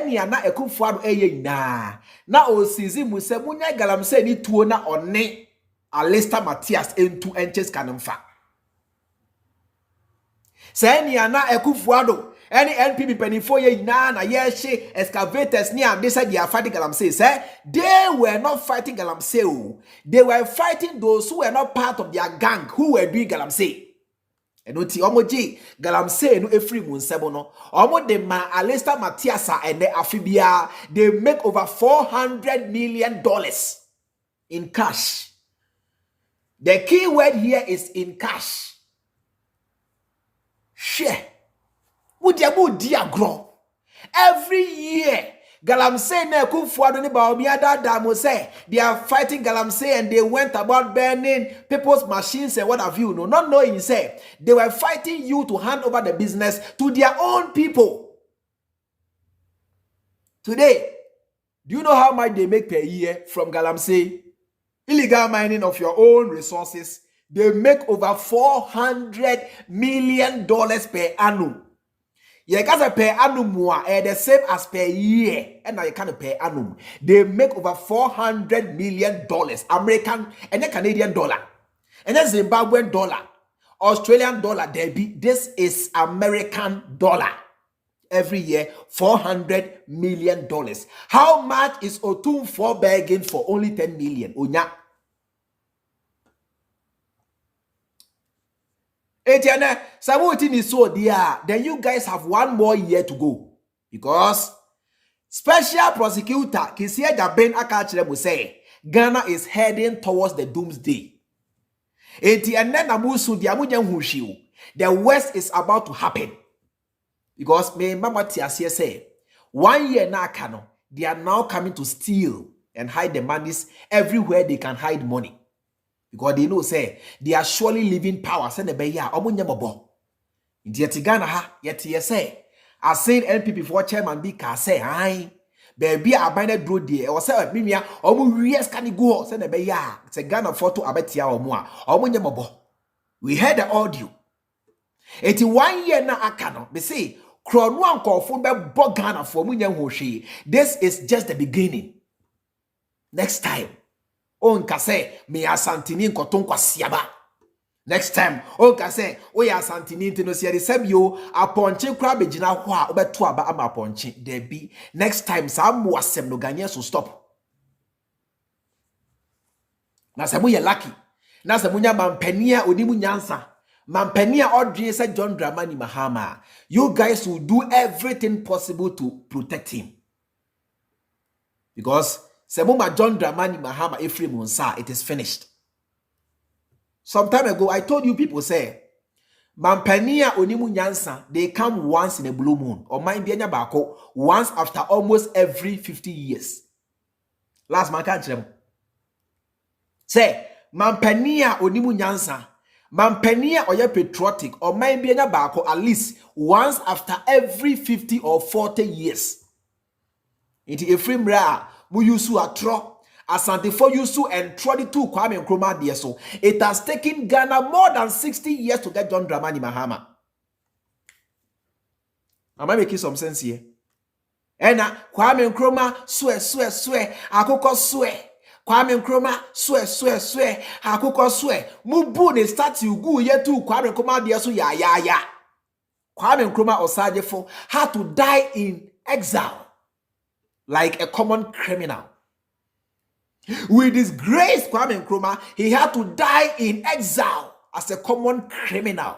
ni ana Ekufuado na. Now, o season we say, Munya Galamsey ni tuona on ne, Alesta Matthias into enches canonfa. Say ni ana Ekufuado, any NPP penny for ye na ye excavators near they said they are fighting Galamsey. Say they were not fighting Galamsey, they were fighting those who were not part of their gang who were doing Galamsey. And oti omoji Galamsey no efri mu nsebo no omo de ma Alesta Matthiasa and the afibia they make over $400 million in cash. The key word here is in cash. Share. Would you diagro? Every year Galamsey na Ekufuado ni Bawumia Damo say they are fighting Galamsey and they went about burning people's machines and what have you. No, not knowing say they were fighting you to hand over the business to their own people. Today, do you know how much they make per year from Galamsey? Illegal mining of your own resources. They make over $400 million per annum. You can per annum the same as per year, and now you can per annum. They make over $400 million American and the Canadian dollar, and then Zimbabwean dollar, Australian dollar. This is American dollar. Every year, $400 million. How much is Otumfuo begging for? Only 10 million. Onya. Etienne, Samuel is so dear. Then you guys have 1 more year to go. Because Special prosecutor Kisia Jaben Akachiremu say Ghana is heading towards the doomsday. The worst is about to happen. Because me mama tiasie say 1 year na kano, they are now coming to steal and hide the monies everywhere they can hide money. Because they know say they are surely living power. Send be ya omunyamabo. Inti Ghana ha yeti say I seen NPP for chairman be ka say aye baby abandoned draw there or say mimia omu yes can go send be ya it's a Ghana photo abetia omu a omunyamabo. We heard the audio. 1 year na akano be say Kronwa nkofo be bogana for munya hwohwe. This is just the beginning. Next time onka say me asantini nkoto nkwasiaba. Next time onka say we asantini ntino siari sebio aponche kra begina ho a obeto aba ama aponche debi. Next time sa mo asem no ganye so stop. Na se mo ye lucky. Na se munya mampania onimu nyansa. Mampenia Audrey said John Dramani Mahama, you guys will do everything possible to protect him. Because Semuma John Dramani Mahama Freemind, it is finished. Some time ago, I told you people say, Mampenia Onimu Nyansa, they come once in a blue moon, or mind Bianya Bako, once after almost every 50 years. Last man can't tell them. Say, Mampenia Onimu Nyansa, Mampenia or ye patriotic or mind be bako at least once after every 50 or 40 years. It is Freemind Reacts mu yusu atro asante for yusu and 22 Kwame Nkrumah there so. It has taken Ghana more than 60 years to get John Dramani Mahama. Am I making some sense here? Ena Kwame Nkrumah swear akoko swear. Kwame Nkrumah swear akoko swear mubu ne statue gu yetu Kwame Nkrumah dia so ya Kwame Nkrumah Osajefo had to die in exile like a common criminal. We disgrace Kwame Nkrumah, he had to die in exile as a common criminal.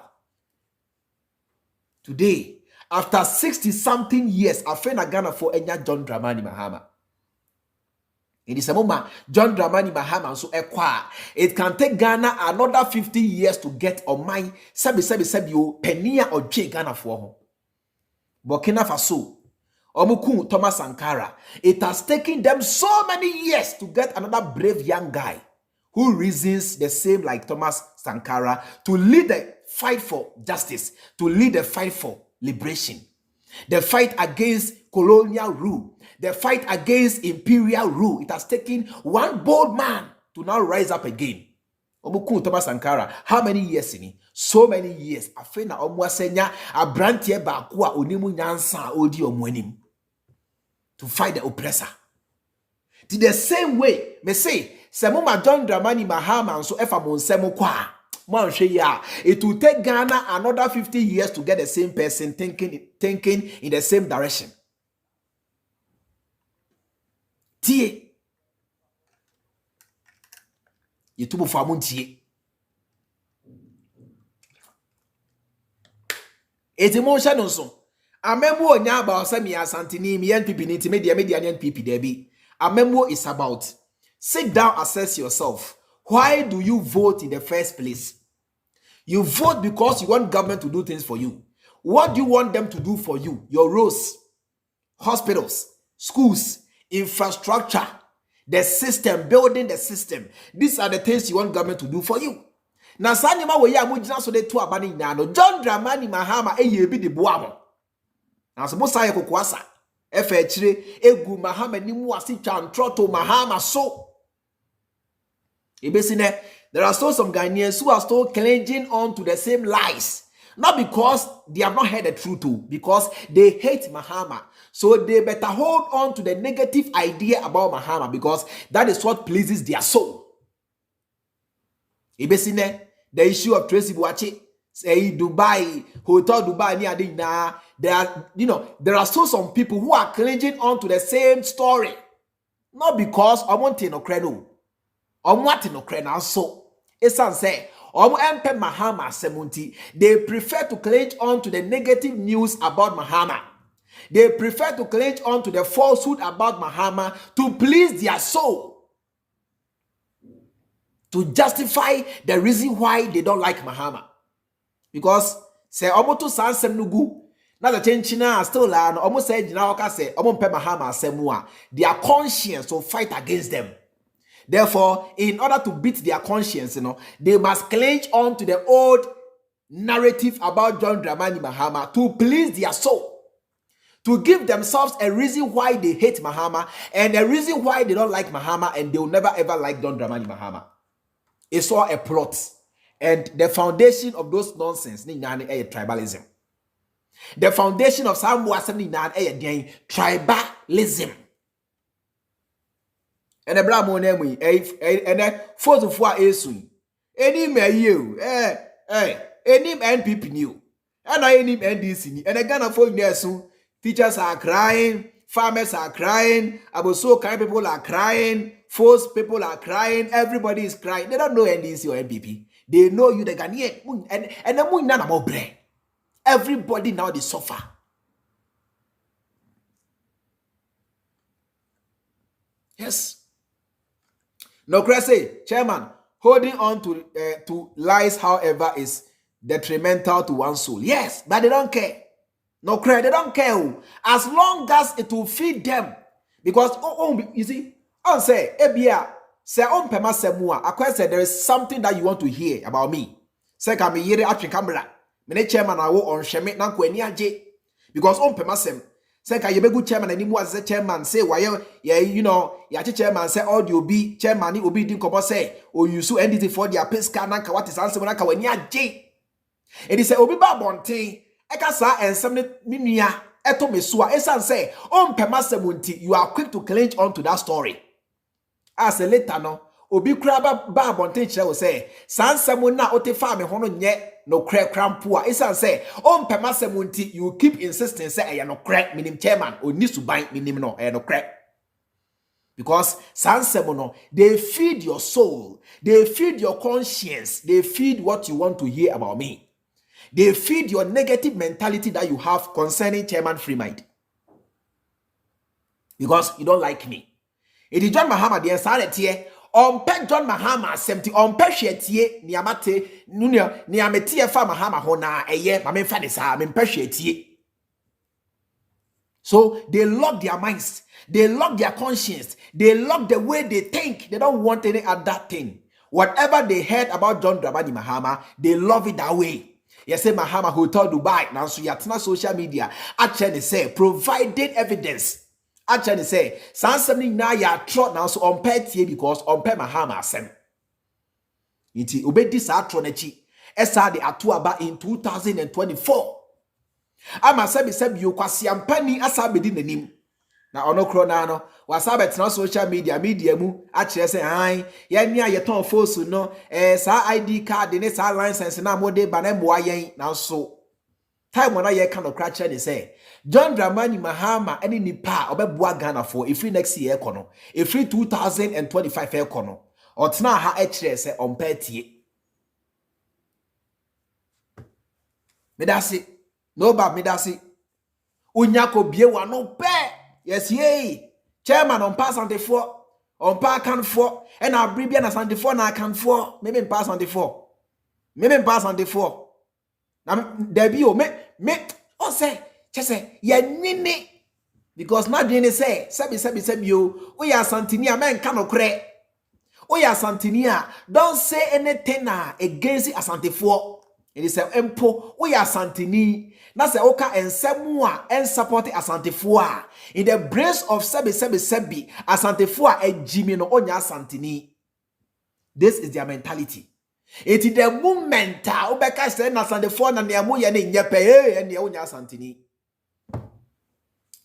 Today, after 60 something years, I find a Ghana for Enya John Dramani Mahama. In this moment, John Dramani Mahama so ekwa. It can take Ghana another 50 years to get on my sebi penia or J Ghana for Burkina Faso. Omuku Thomas Sankara. It has taken them so many years to get another brave young guy who reasons the same like Thomas Sankara to lead the fight for justice, to lead the fight for liberation, the fight against colonial rule, the fight against imperial rule. It has taken one bold man to now rise up again. Omuku Thomas Sankara, how many years in it? So many years. Afena omwasenya abrantie bakwa onimu nyansa odi omwenim to fight the oppressor. To the same way, me say, Semuma John Dramani Mahama so efa monsemo kwa. It will take Ghana another 50 years to get the same person thinking in the same direction. Tie. Yetubu famun tie. It's emotion also. Amemo onya about semi asantini mi NPP niti media NPP debi. Amemo is about sit down, assess yourself. Why do you vote in the first place? You vote because you want government to do things for you. What do you want them to do for you? Your roads, hospitals, schools, infrastructure, the system, building the system. These are the things you want government to do for you. Now, Sanima we ya mujina so de tu abani nano. John Dramani Mahama yebi de boamo. Now, so Musa kokwasa. Chire egu Mahama ni mu asi tr0uble Mahama so. Ebesine, there are still some Ghanaians who are still clinging on to the same lies. Not because they have not heard the truth, because they hate Mahama. So they better hold on to the negative idea about Mahama because that is what pleases their soul. Ebesine, the issue of Tracy Buachi, say Dubai, Hotel Dubai, there are still some people who are clinging on to the same story. Not because I want to know credo. So Esan say MP Mahama 70, they prefer to cling on to the negative news about Mahama. They prefer to cling on to the falsehood about Mahama to please their soul, to justify the reason why they don't like Mahama. Because say omoto sansem nugu na the chenchina still la no almost said na oka say omompe Mahama asemua, their conscience will fight against them. Therefore, in order to beat their conscience, they must cling on to the old narrative about John Dramani Mahama to please their soul, to give themselves a reason why they hate Mahama and a reason why they don't like Mahama, and they will never ever like John Dramani Mahama. It's all a plot, and the foundation of those nonsense ni tribalism. The foundation of tribalism. And the black money and the force of what is soon. Any may you, any NPP new, and I any NDC, and again of phone there soon. Teachers are crying, farmers are crying, Aboso kind people are crying, force people are crying, everybody is crying. They don't know NDC or NPP. They know you the Ghanaian, and the moon none more brain. Everybody now they suffer. Yes. No, Cressy, Chairman, holding on to lies, however, is detrimental to one's soul. Yes, but they don't care. No, they don't care. As long as it will feed them. Because, you see, I say, Ebia, say, Pema Semua, I said there is something that you want to hear about me. Say, can me hear it camera. Mene chairman, I will on Shemet Nanko and Yaje. Because Pema Sem. Say, can you be good chairman anymore as a chairman? Say, why, you know, Yachi chairman say, all you be chairman, you be didn't come say, or you so entity for their pesca, Nanka, what is answer when I can Yaje. And he said, Obi Babonte, Ekasa and some Minia, Eto Mesua, Esan say, Pema Semunti, you are quick to cling on to that story. As a later no, Obi Kraba Babonte will say, San Samuna Ote Farm Hono yet. No crack crampua. Isan say, Pema Semunti, you keep insisting, say, I no crack, meaning chairman, or needs to buy meaning no, no crack. Because San Semono, they feed your soul, they feed your conscience, they feed what you want to hear about me. They feed your negative mentality that you have concerning Chairman Freemind. Because you don't like me. It is John Mahama, the answer here. Pet John Mahama, 70 Peshetie, Niamate, Nunia, Niametia Fa Mahama Hona, a year, Mamen Fadisa, Peshetie. So they lock their minds, they lock their conscience, they lock the way they think. They don't want any other thing. Whatever they heard about John Dramani Mahama, they love it that way. Yes, say Mahama Hotel Dubai, now so yatna social media, actually say, provided evidence. Actually say, something now ya trot now so on pet here because on pet Mahama sem. Iti obedi sa tronechi. Esa de atuaba in 2024. Ama sebi you kwasi ampani asa bedi nanim. Na ono krona no wasabet na social media mu actually say hi ya nia yeton fosu no sa ID card ne sa license na mode ba na mboa yen na so. Time when I kind of crash and say John Dramani Mahama any nipa obebua Ghana for if free next year kono if free 2025 year kono or tna ha echere say on petie medasi no ba medasi unyako bie wa no pe yes ye chairman on pass on the floor on pa can for and I bring bien on the floor na can for maybe pass on the floor now there be me oh say say ya nini because na dwene say sebi you we are santinia men kanokre we are santinia don't say anything against asantefo it is empo we are santini na say oka ensemu a en support asantefo a in the brace of sebi asantefo a ejimi no onya santini. This is their mentality. It is the moment ubeka say na asantefo na ne amoye ne nyepe ne onya santini.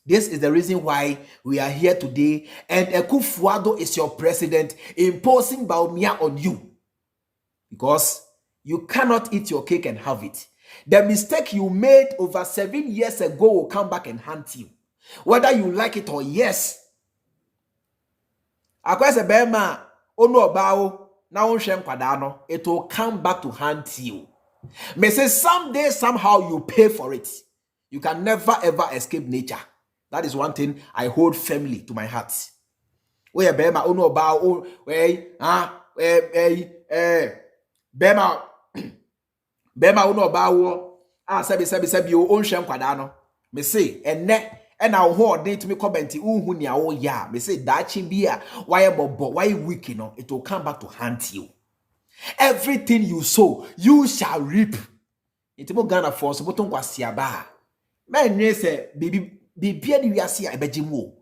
This is the reason why we are here today, and Akufo-Addo is your president imposing Bawumia on you. Because you cannot eat your cake and have it. The mistake you made over 7 years ago will come back and haunt you. Whether you like it or yes. Akwese bema onu obao na wonshem kwadano, it will come back to haunt you. May say someday somehow you pay for it. You can never ever escape nature. That is one thing I hold firmly to my heart. We are bema uno ba o bema bema uno ba wo sebi o nhwe nkwada no. Me say enne and I hold it to me comment unhu nia wo ya. Me say dachi bia why bobo why weak no it will come back to haunt you. Everything you sow, you shall reap. Itimo Ghana for so boton kwasi aba. Men say bibia ni wiase a ebejimu.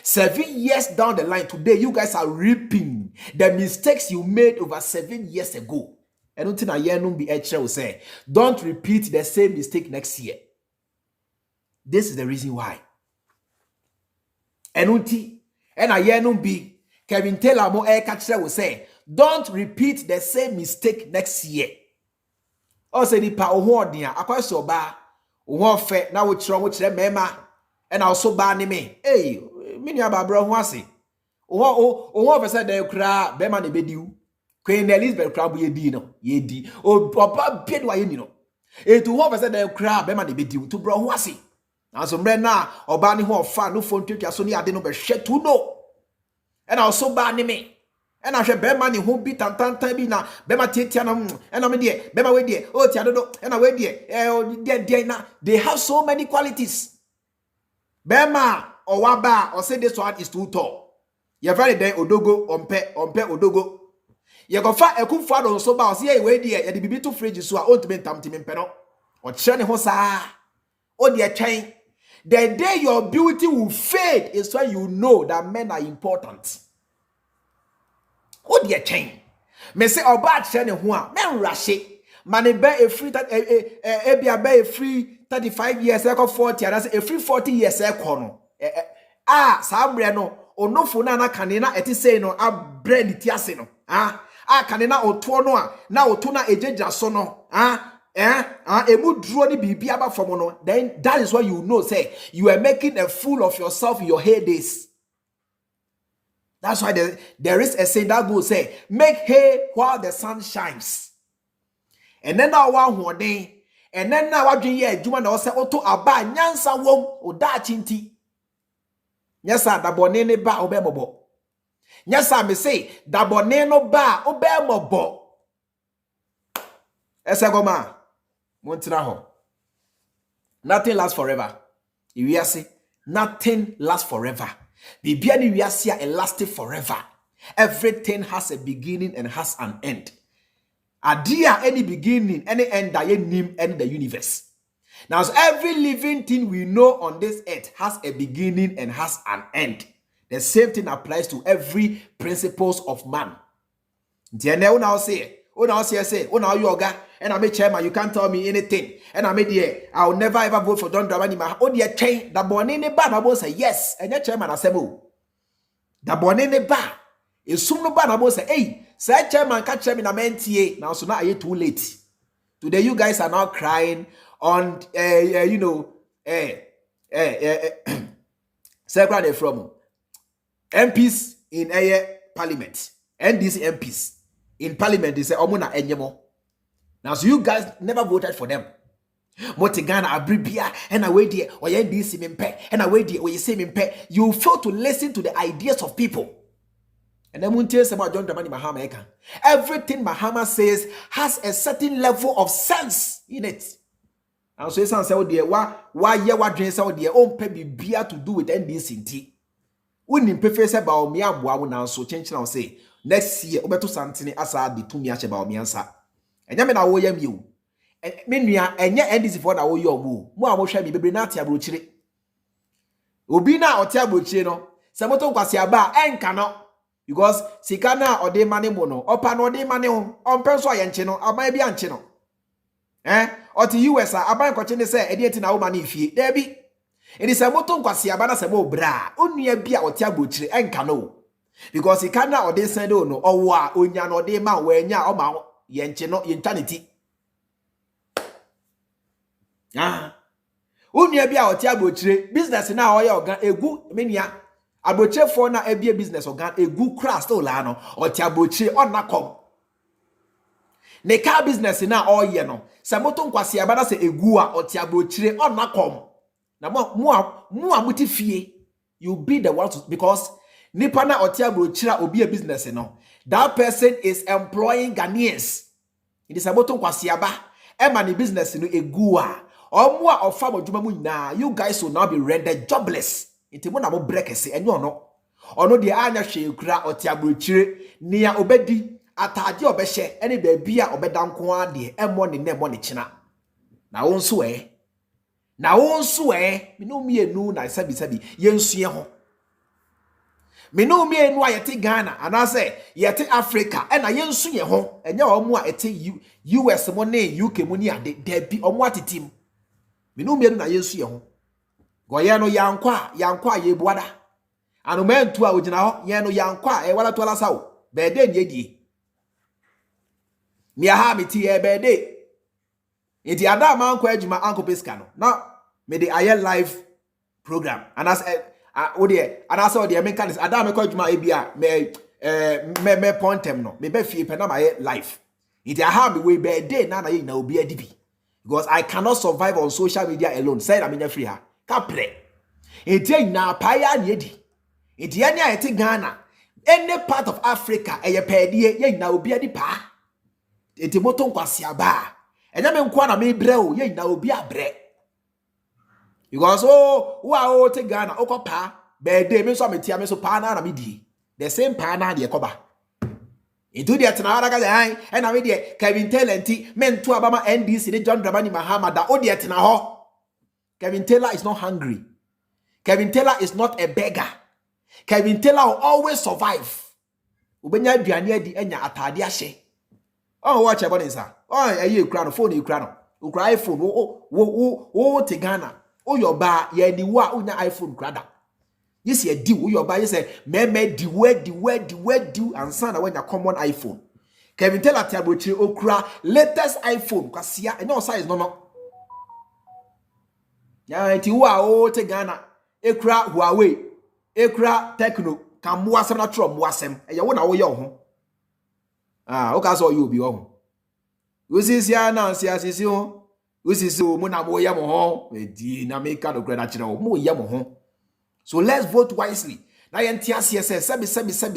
7 years down the line today, you guys are reaping the mistakes you made over 7 years ago. And until I be will say, don't repeat the same mistake next year. This is the reason why. And until I be Kevin Taylor mo will say, don't repeat the same mistake next year. Also, the power wardia, akwa so ba, fe na wo chire mema, and also ba ni me. Hey, mini aba bro ho ase. Wo fe say de kra bema ne bediu. Queen Elizabeth kra bu yedi no, yedi. O papa bia wa yeni no. Etu wo fe say de kra bema ne bediu to bro ho ase. Na so mre na oba ni ho fa no phone twetwa so ni ade no be hwe tu no. And also ba ni me. And I said, Bema ni who beat and tantabi na Bema Titiana and I'm dear, Bema we dear, oh Tiado, and I wait dear, they have so many qualities. Bema or Waba or say this one is too tall. You're very day Odogo, Ompe, Odogo. You go far a cook father so about see way dear, and the baby to fridge so I ought to be tamtim peno or Chani Hosa. Oh dear chain. The day your beauty will fade is when you know that men are important. What dear chain? Me say oba chene ho a men rashe mane be a free ebia be a free 35 years e 40 and a free 40 years e no saa bre no onofo na kane na eti sei no a brand ti ase no kane na oto no a na oto na ejeja so no emu duro ni bibia ba from no, then that is why you know say you are making a fool of yourself in your heydays. That's why there is a saying that goes say, make hay while the sun shines. And then now one day, and then now what you do na say auto aba nyansa wom oda chinti. Nyasa da bonene ba obebobo. Nyasa me say da boneno ba obemobo. Esegoma montina ho. Nothing lasts forever. If you say nothing lasts forever. Bibiani wiasia elastic forever. Everything has a beginning and has an end. Adia any beginning, any end that nim and the universe. Now, so every living thing we know on this earth has a beginning and has an end. The same thing applies to every principles of man. Now say, yoga, and I'm a chairman, you can't tell me anything. And I'm a I'll never ever vote for John Dramani Mahama. Oh, dear, chain, the born in the bar, I will say yes, and your chairman, I say, the born in the bar is soon no bar, I will say, hey, say, chairman, catch him in a mentia. Now, so now are you too late? Today, you guys are now crying on, separate from MPs in a parliament, and these MPs in parliament, they say, Omuna Enyemo. Now, so you guys never voted for them. Motigana abribia and away there or this and away there or you say you fail to listen to the ideas of people. And then won't tell us about John Dramani Mahama. Everything Mahama says has a certain level of sense in it. And so some say, oh dear, why you what dress out their own baby beer to do with NDC? Wouldn't prefer say about me now so change now say next year over to something as I did to me about me answer. And yamen I will you. And meanwhile, and yet NDC for now your woo. More shall be brinati abruchiri. Ubina or Tiabuchino, Samoto Quasiaba and cannot. Because Sikana or de money mono, or pan or de money on Perso Yanchino, or maybe Anchino. Or to US, I buy Cochine say, idiot in our money fee, there be. It is a moto Quasiabana Sabo bra, only a beer or Tiabuchi and cano. Because Sikana or de Sando, or wa, Unyan or de man, where nya or ma, Yanchino, Yantanity. Unya bia o ti abochire business na o ya ogan egu menia abochire for na ebia business ogan egu crash to la no o ti abochire ona kom ne car business na o ye no se moto nkwase aba na se egu a o ti abochire ona kom Na mo muti fie, you be the one to, because nipa na otiabro chira obi a business no. That person is employing Ghanaians. It is about kwasiaba. Ema ni business no egua. Omo a ofa modwuma mu nyina, you guys will now be rendered jobless. Enti mo na mo break ese enyo no. Ono de anya hwe kura otiabro chire nia obedi atade obehye ene baabi a obeda nko ade emo ne nemo ne china. Na wonso me no mienu na sabi yensue ho. Me no mienu a yete Ghana anase yete Africa e na yensue ho enye omo a ete US mo ne UK mo ni ade da bi omo atetim. Me no mienu na yensue ho. Goye no yankwa ye buada. Anu mentu a ogina ho ye no yankwa e wala to ala sawo. Be de nie die. Mi aha mi ti e be de. Iti ada man kwa adwuma anko peska no. Na me de aye live program. And as ode and as ode me kan ada me kwa adwuma e bia me pontem no. Me be fie pe na my live. Iti aha me we be de na ye na obi adibi. Because I cannot survive on social media alone. Say na me free ha. Ka pre. Iti na paya ni edi. Iti anya eti Ghana. Any part of Africa eye pedie ye na obi adi pa. Iti moto nkwasiaba. Enya me nkwa na me bre o ye na obi abre. Because wo te Ghana okopa be de me so metia me so pa na me di. The same pa na de ekoba. Into the tena ara ga han e na me de Kevin Taylor nti me nto abama NDC ni John Dramani Mahama da o de tena ho. Kevin Taylor is not hungry. Kevin Taylor is not a beggar. Kevin Taylor will always survive. Ubenya aduane adi enya atade ahye. Oh, watch about this. Oh, you crown phone, you crown. You cry iPhone. Oh, te Ghana. Oh, your bar, ye ni wa unya iPhone crada. You see a deal, your bar, you say, me the word, and son when you common iPhone. Kevin Taylor Tabuchi, okra, latest iPhone, Kasia, and no size, no. Ya, tiwa, te Ghana. Ekra, Huawei, Ekra, Techno, Kamuasem, na trom, wasem, and you wanna yo home. Ah, okay, so you be on. Usi na sisi ho. Usi so mo na mo ya mo ho. Edi na make no credit chira mo ya mo ho. So let's vote wisely. Na ye ntia se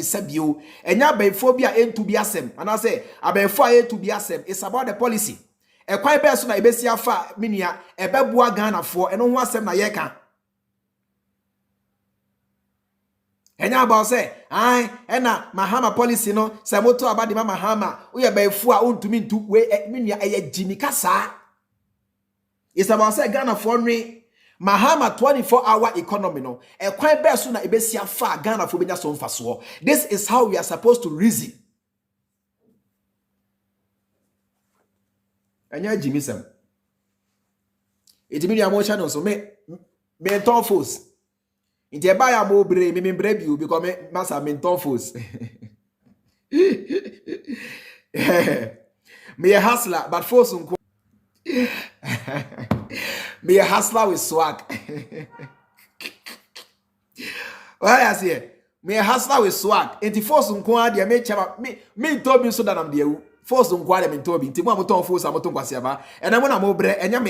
sebi o. Enya benfo bi a entu bi asem. Ana say abenfo a entu bi asem. It's about the policy. E kwan be so na ebesi afa minia ebeboa Ghana fo eno ho asem na ye kan. Enya about say, ena Mahama policy no, se moto abadi Mahama, uye befu a untumi ntu we minia eye jimika sa. It's about say Ghana for Mahama 24-hour economy no. E kwan be so na ebesi afa Ghana for benya so mfaso. This is how we are supposed to reason. Enya jimisem. Itimi ya mo channel so me ton force. Inti eba ya mo bre me bre bi because me masa me ton force. Me a hustler but force unko. Me a hustler with swag. What I say? Me a hustler with swag. Inti force unko ade me chama me tobi so that am de ewu. Force unko ade me tobi. Inti mo amoton force amoton kwase aba. Ena mo na mo bre enya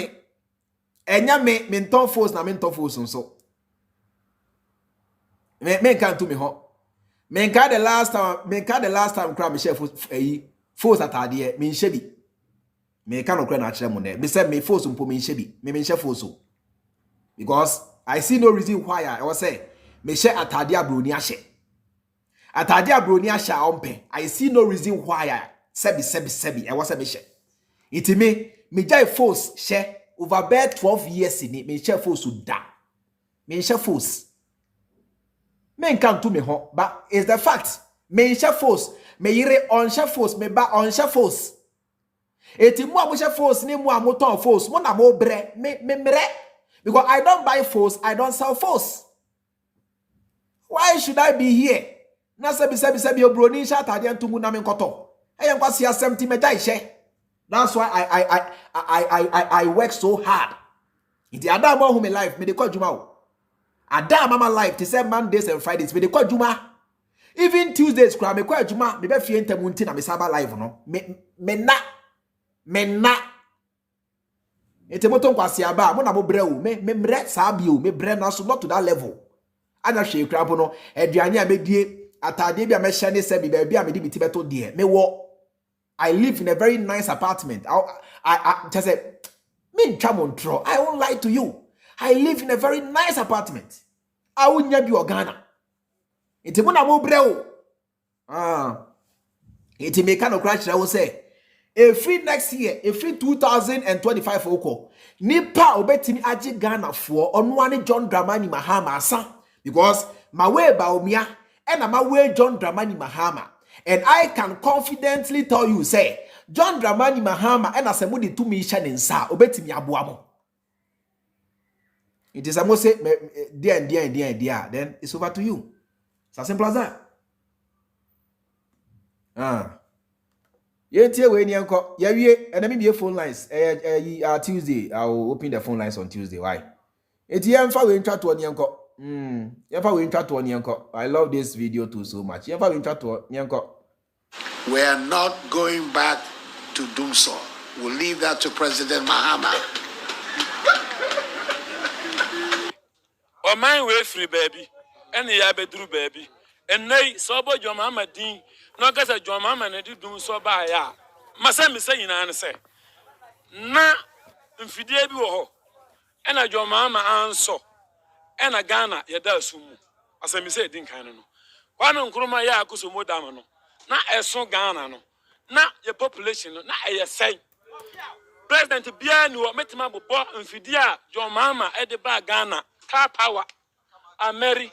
me ton force na me ton force nso. Me can't do me ho. Me can't the last time cry me chef force atade me shebi. Me can't no cry na chere mo ne. Me say me force mpo me shebi. Me chef force. Because I see no reason why I was say me share atade abroni ahye. Atade abroni ahye ompe. I see no reason why I sebi I was say me share. It me jai force share over bed 12 years in it. Me share force da. Me share force. Men can't do me ho, but it's the fact. Me share force, me yire on share force, me ba on share force. Eti mo abo share force ni mo amoton force, mo na mo bre, me mre. Because I don't buy force, I don't sell force. Why should I be here? Na sebi obroni sha tade antumu na me nkoto. Eyan kwasi asem me dai she. That's why I work so hard. Iti adam mo hu me life, me de kwa juma o. Ada mama life to say Mondays and Fridays me de kwa juma. Even Tuesdays kwa me kwa juma me be fie ntem nti na me saba live no. Me na. Ete moto kwasi aba mo na mo bre wo me mre saa bi o me bre na so not to that level. Ana hwe krabo no aduane a medie atade bi a me hye ne se bi ba bi a me di biti beto de me wo. I live in a very nice apartment. I just say me ntwa I won't lie to you. I live in a very nice apartment. I won't nya bi Ghana. Ete mo na mo bre wo. Ete me kind of crash I will say free next year, free 2025 oko. Nipa obetimi aje Ghana for onwane John Dramani Mahama asa because Mahamudu Bawumia and Mahamudu John Dramani Mahama. And I can confidently tell you, say, John Dramani Mahama and asemudi to me shanensa obetimi abuamo. It is almost say dear, then it's over to you. It's as simple as that. Yentie we ni enko yawie enami be phone lines Tuesday. I will open the phone lines on Tuesday. Why? Eti yemfa we ntwa to ni enko. Yemfa we ntwa to ni enko. I love this video too so much. Yemfa we ntwa to ni enko. We are not going back to doom so. We'll leave that to President Mahama. O man we free baby. Any ya bedru baby. And nay so bo John Mahama din. No gasa John Mahama na di doom so ba ya. Masa me say nyina ne say. Na mfidie bi wo ho. Ena John Mahama anso. Ena Ghana ye da asumu. Asa me say din kan no. Kwame Nkrumah ya akoso modam no. Na eso Ghana no. Na ye population no na eye say. President bia ni wo metima bobo mfidie a John Mahama e de ba Ghana. Car power. Ameri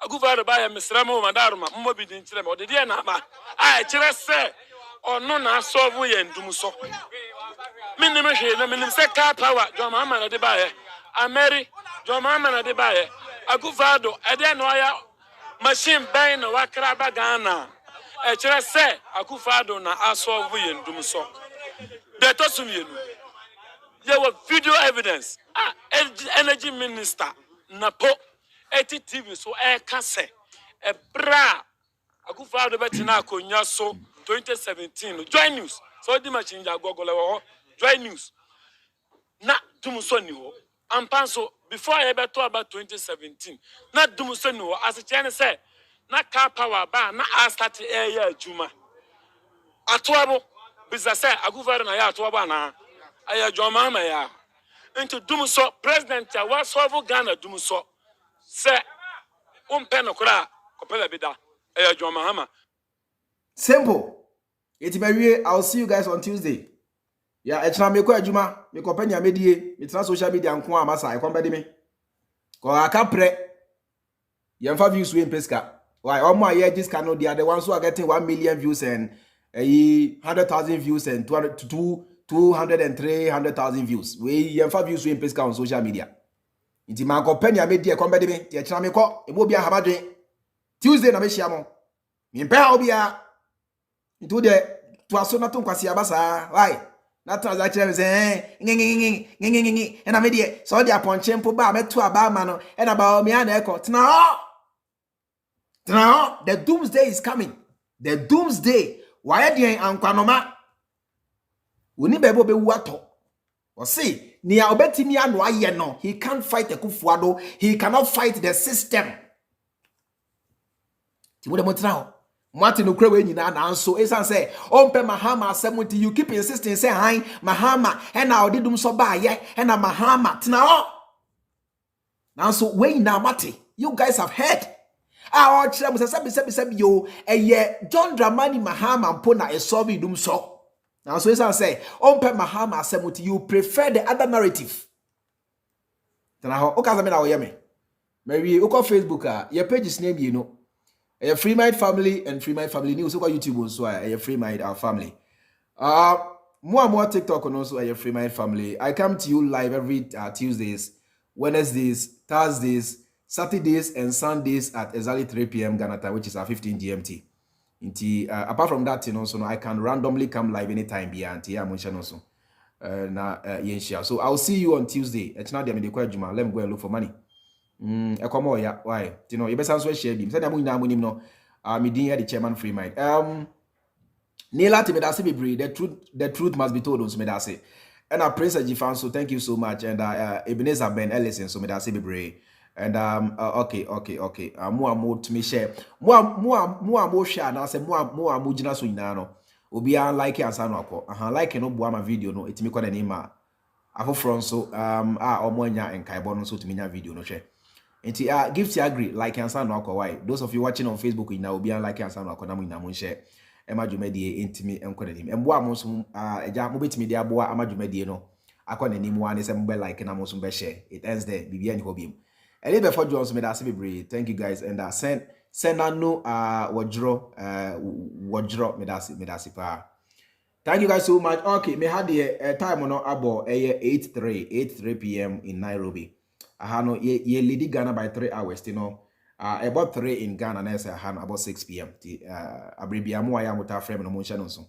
aguvaro ba ya misramo madaruma mmobi din kire me odede na ba a kire se ono na solve ye ndum so minim hwe na minim se car power John Mahama na de ba ye Ameri John Mahama na de ba ye aguvado ede no ya machine ben no wakra ba Ghana e kire se aguvado na asolve ye ndum so de to sumienu ye wa video evidence energy minister napo TV so kase bra akufado betina akonya so 2017 join news so di machinja gogole wo join news na dum so ni ho ampanso before I beto about 2017 na dum so ni ho asechene say na car power ba na a start ya juma atoabo bisa say akufado na ya atoabo na aya John Mahama ya into dum so president ya wa solve Ghana dum so say pen okra kopela bida John Mahama. Simple. I'll see you guys on Tuesday. Yeah, it's not me kwa juma, me company medie, it's not social media nko amasa e kwamba de me. Ko aka pre. Yemfa views we peska. Why omo aye this cannot they are the ones who are getting 1 million views and 100,000 views and 200 and 300,000 views. We yemfa views we peska on social media. Inti man company medie kwamba de me, ti e chira me ko e mo bia hamadwen. Tuesday na me hia mo. Me mpe ha obia. Into de to aso na to nkwasi abasa. Why? Na transaction say ngi na me de so de aponche mpo ba meto aba ma no e na ba o me ana eko tena the doomsday is coming. The doomsday why de ankwanoma oni bebo be wu ato o see ni a obetimi anu aye no he can't fight Akufuado, he cannot fight the system. Timu de motrao Martin Ukrewe nyina na anso esan say ompe Mahama asemuti you keep insisting say hi Mahama and now didum so ba ye and na Mahama tena o now so we na mate you guys have heard our chira sabi yo John Dramani Mahama mpo na esolve dum so now so esan say ompe Mahama asemuti you prefer the other narrative tena ho okaza me na wo ye me Mary uko Facebook your page is name you know a Freemind family and Freemind family news. Over YouTube also a Freemind our family. More TikTok and also a Freemind family. I come to you live every Tuesdays, Wednesdays, Thursdays, Saturdays, and Sundays at exactly 3 p.m. Ghana time, which is 15 GMT. Apart from that, so I can randomly come live anytime. So I'll see you on Tuesday. It's not let me go and look for money. Ekomo ya why you better answer share bim say na munyina munim no me din here the chairman Freemind Nila to me that say the truth must be told on me that say And Prince Ajifanso, thank you so much. And Ebenezer Ben Ellison, so me da say be. And okay. More to me share. More share now say more mujina so nyina no. Obi an like ansa no akọ. Like no boa ma video no etimi kwa na name afoforo nso omo anya enkaibọ no so to nya video no hwe. Enti gift agree like ansa no akọ why. Those of you watching on Facebook nyina obi an like ansa no akọ na mo nyina mo share. Emma Jumedie intimi enko na nim. Emboa mo so eja mo betimi de aboa ama Jumedie no. Akọ na nim wan say mo be like na mo so be share. It ends there. Bibia ni hobiem. And before Jones made us be thank you guys and send no wardrobe made us pa. Thank you guys so much. Okay, me had the time no abo 8:03 p.m. in Nairobi. No ye lead Ghana by 3 hours, you know. About 3 in Ghana and about 6 p.m. Abribia mo ya muta frame no motion so.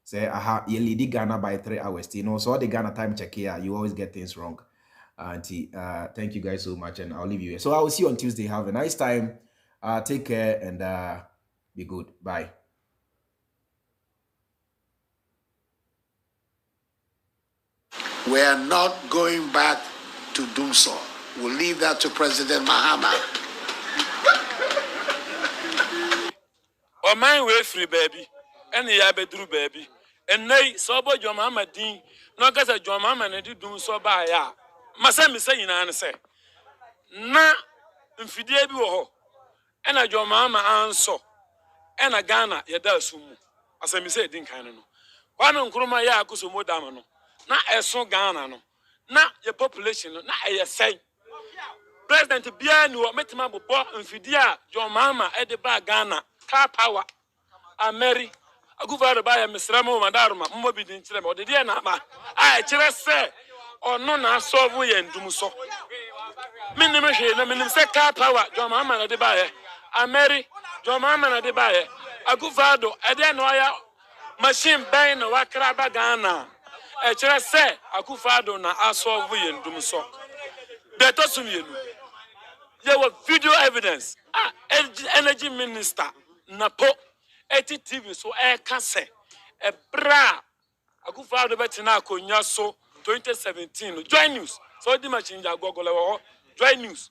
Say ye lead Ghana by 3 hours, you know. So all the Ghana time check here, you always get things wrong. Auntie, thank you guys so much, and I'll leave you here. So I will see you on Tuesday. Have a nice time. Take care and be good. Bye. We are not going back to do so. We'll leave that to President Mahama. Oh, my way free baby, and the Abedru baby, and nay, so about your mamma Dean, no guess at your mamma and do so by ya. Masam is saying, answer. Na mfidie bi wo ho ena jo mama anso ena Ghana ye da sumu asemi say din kan no kwame nkruma ya akuso modam no na eso Ghana no na ye population no na eye sei president bia ni wo metima bobo mfidie a jo mama e de ba Ghana car power ameri aguvaro ba ya misramo madaruma mmobi din kire me odede na ma a kire se ono na solve ye ndum so minim hwe na minim se car power John Mahama na de bae Ameri John Mahama na de bae aguvado ede no ya machine ben no wakra ba Ghana e kire se aguvado na asolve ye ndum so beto sumienu there was video evidence energy minister napo eti TV so e ka se e bra aguvado betina akonya so 2017 join news so di machine ja gogole wo join news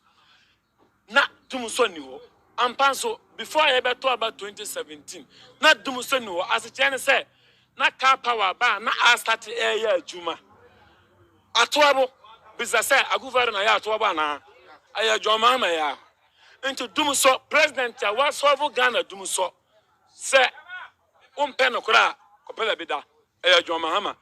na dumuso ni ho ampanso before I ever talk about 2017 na dumuso ni ho as chen say na car power ba na I start ya juma atoabo business say aguvaro na ya atoabo na aya John Mahama ya into dumuso president ya wa solve Ghana dumuso say umpe no kra kopela bida aya John Mahama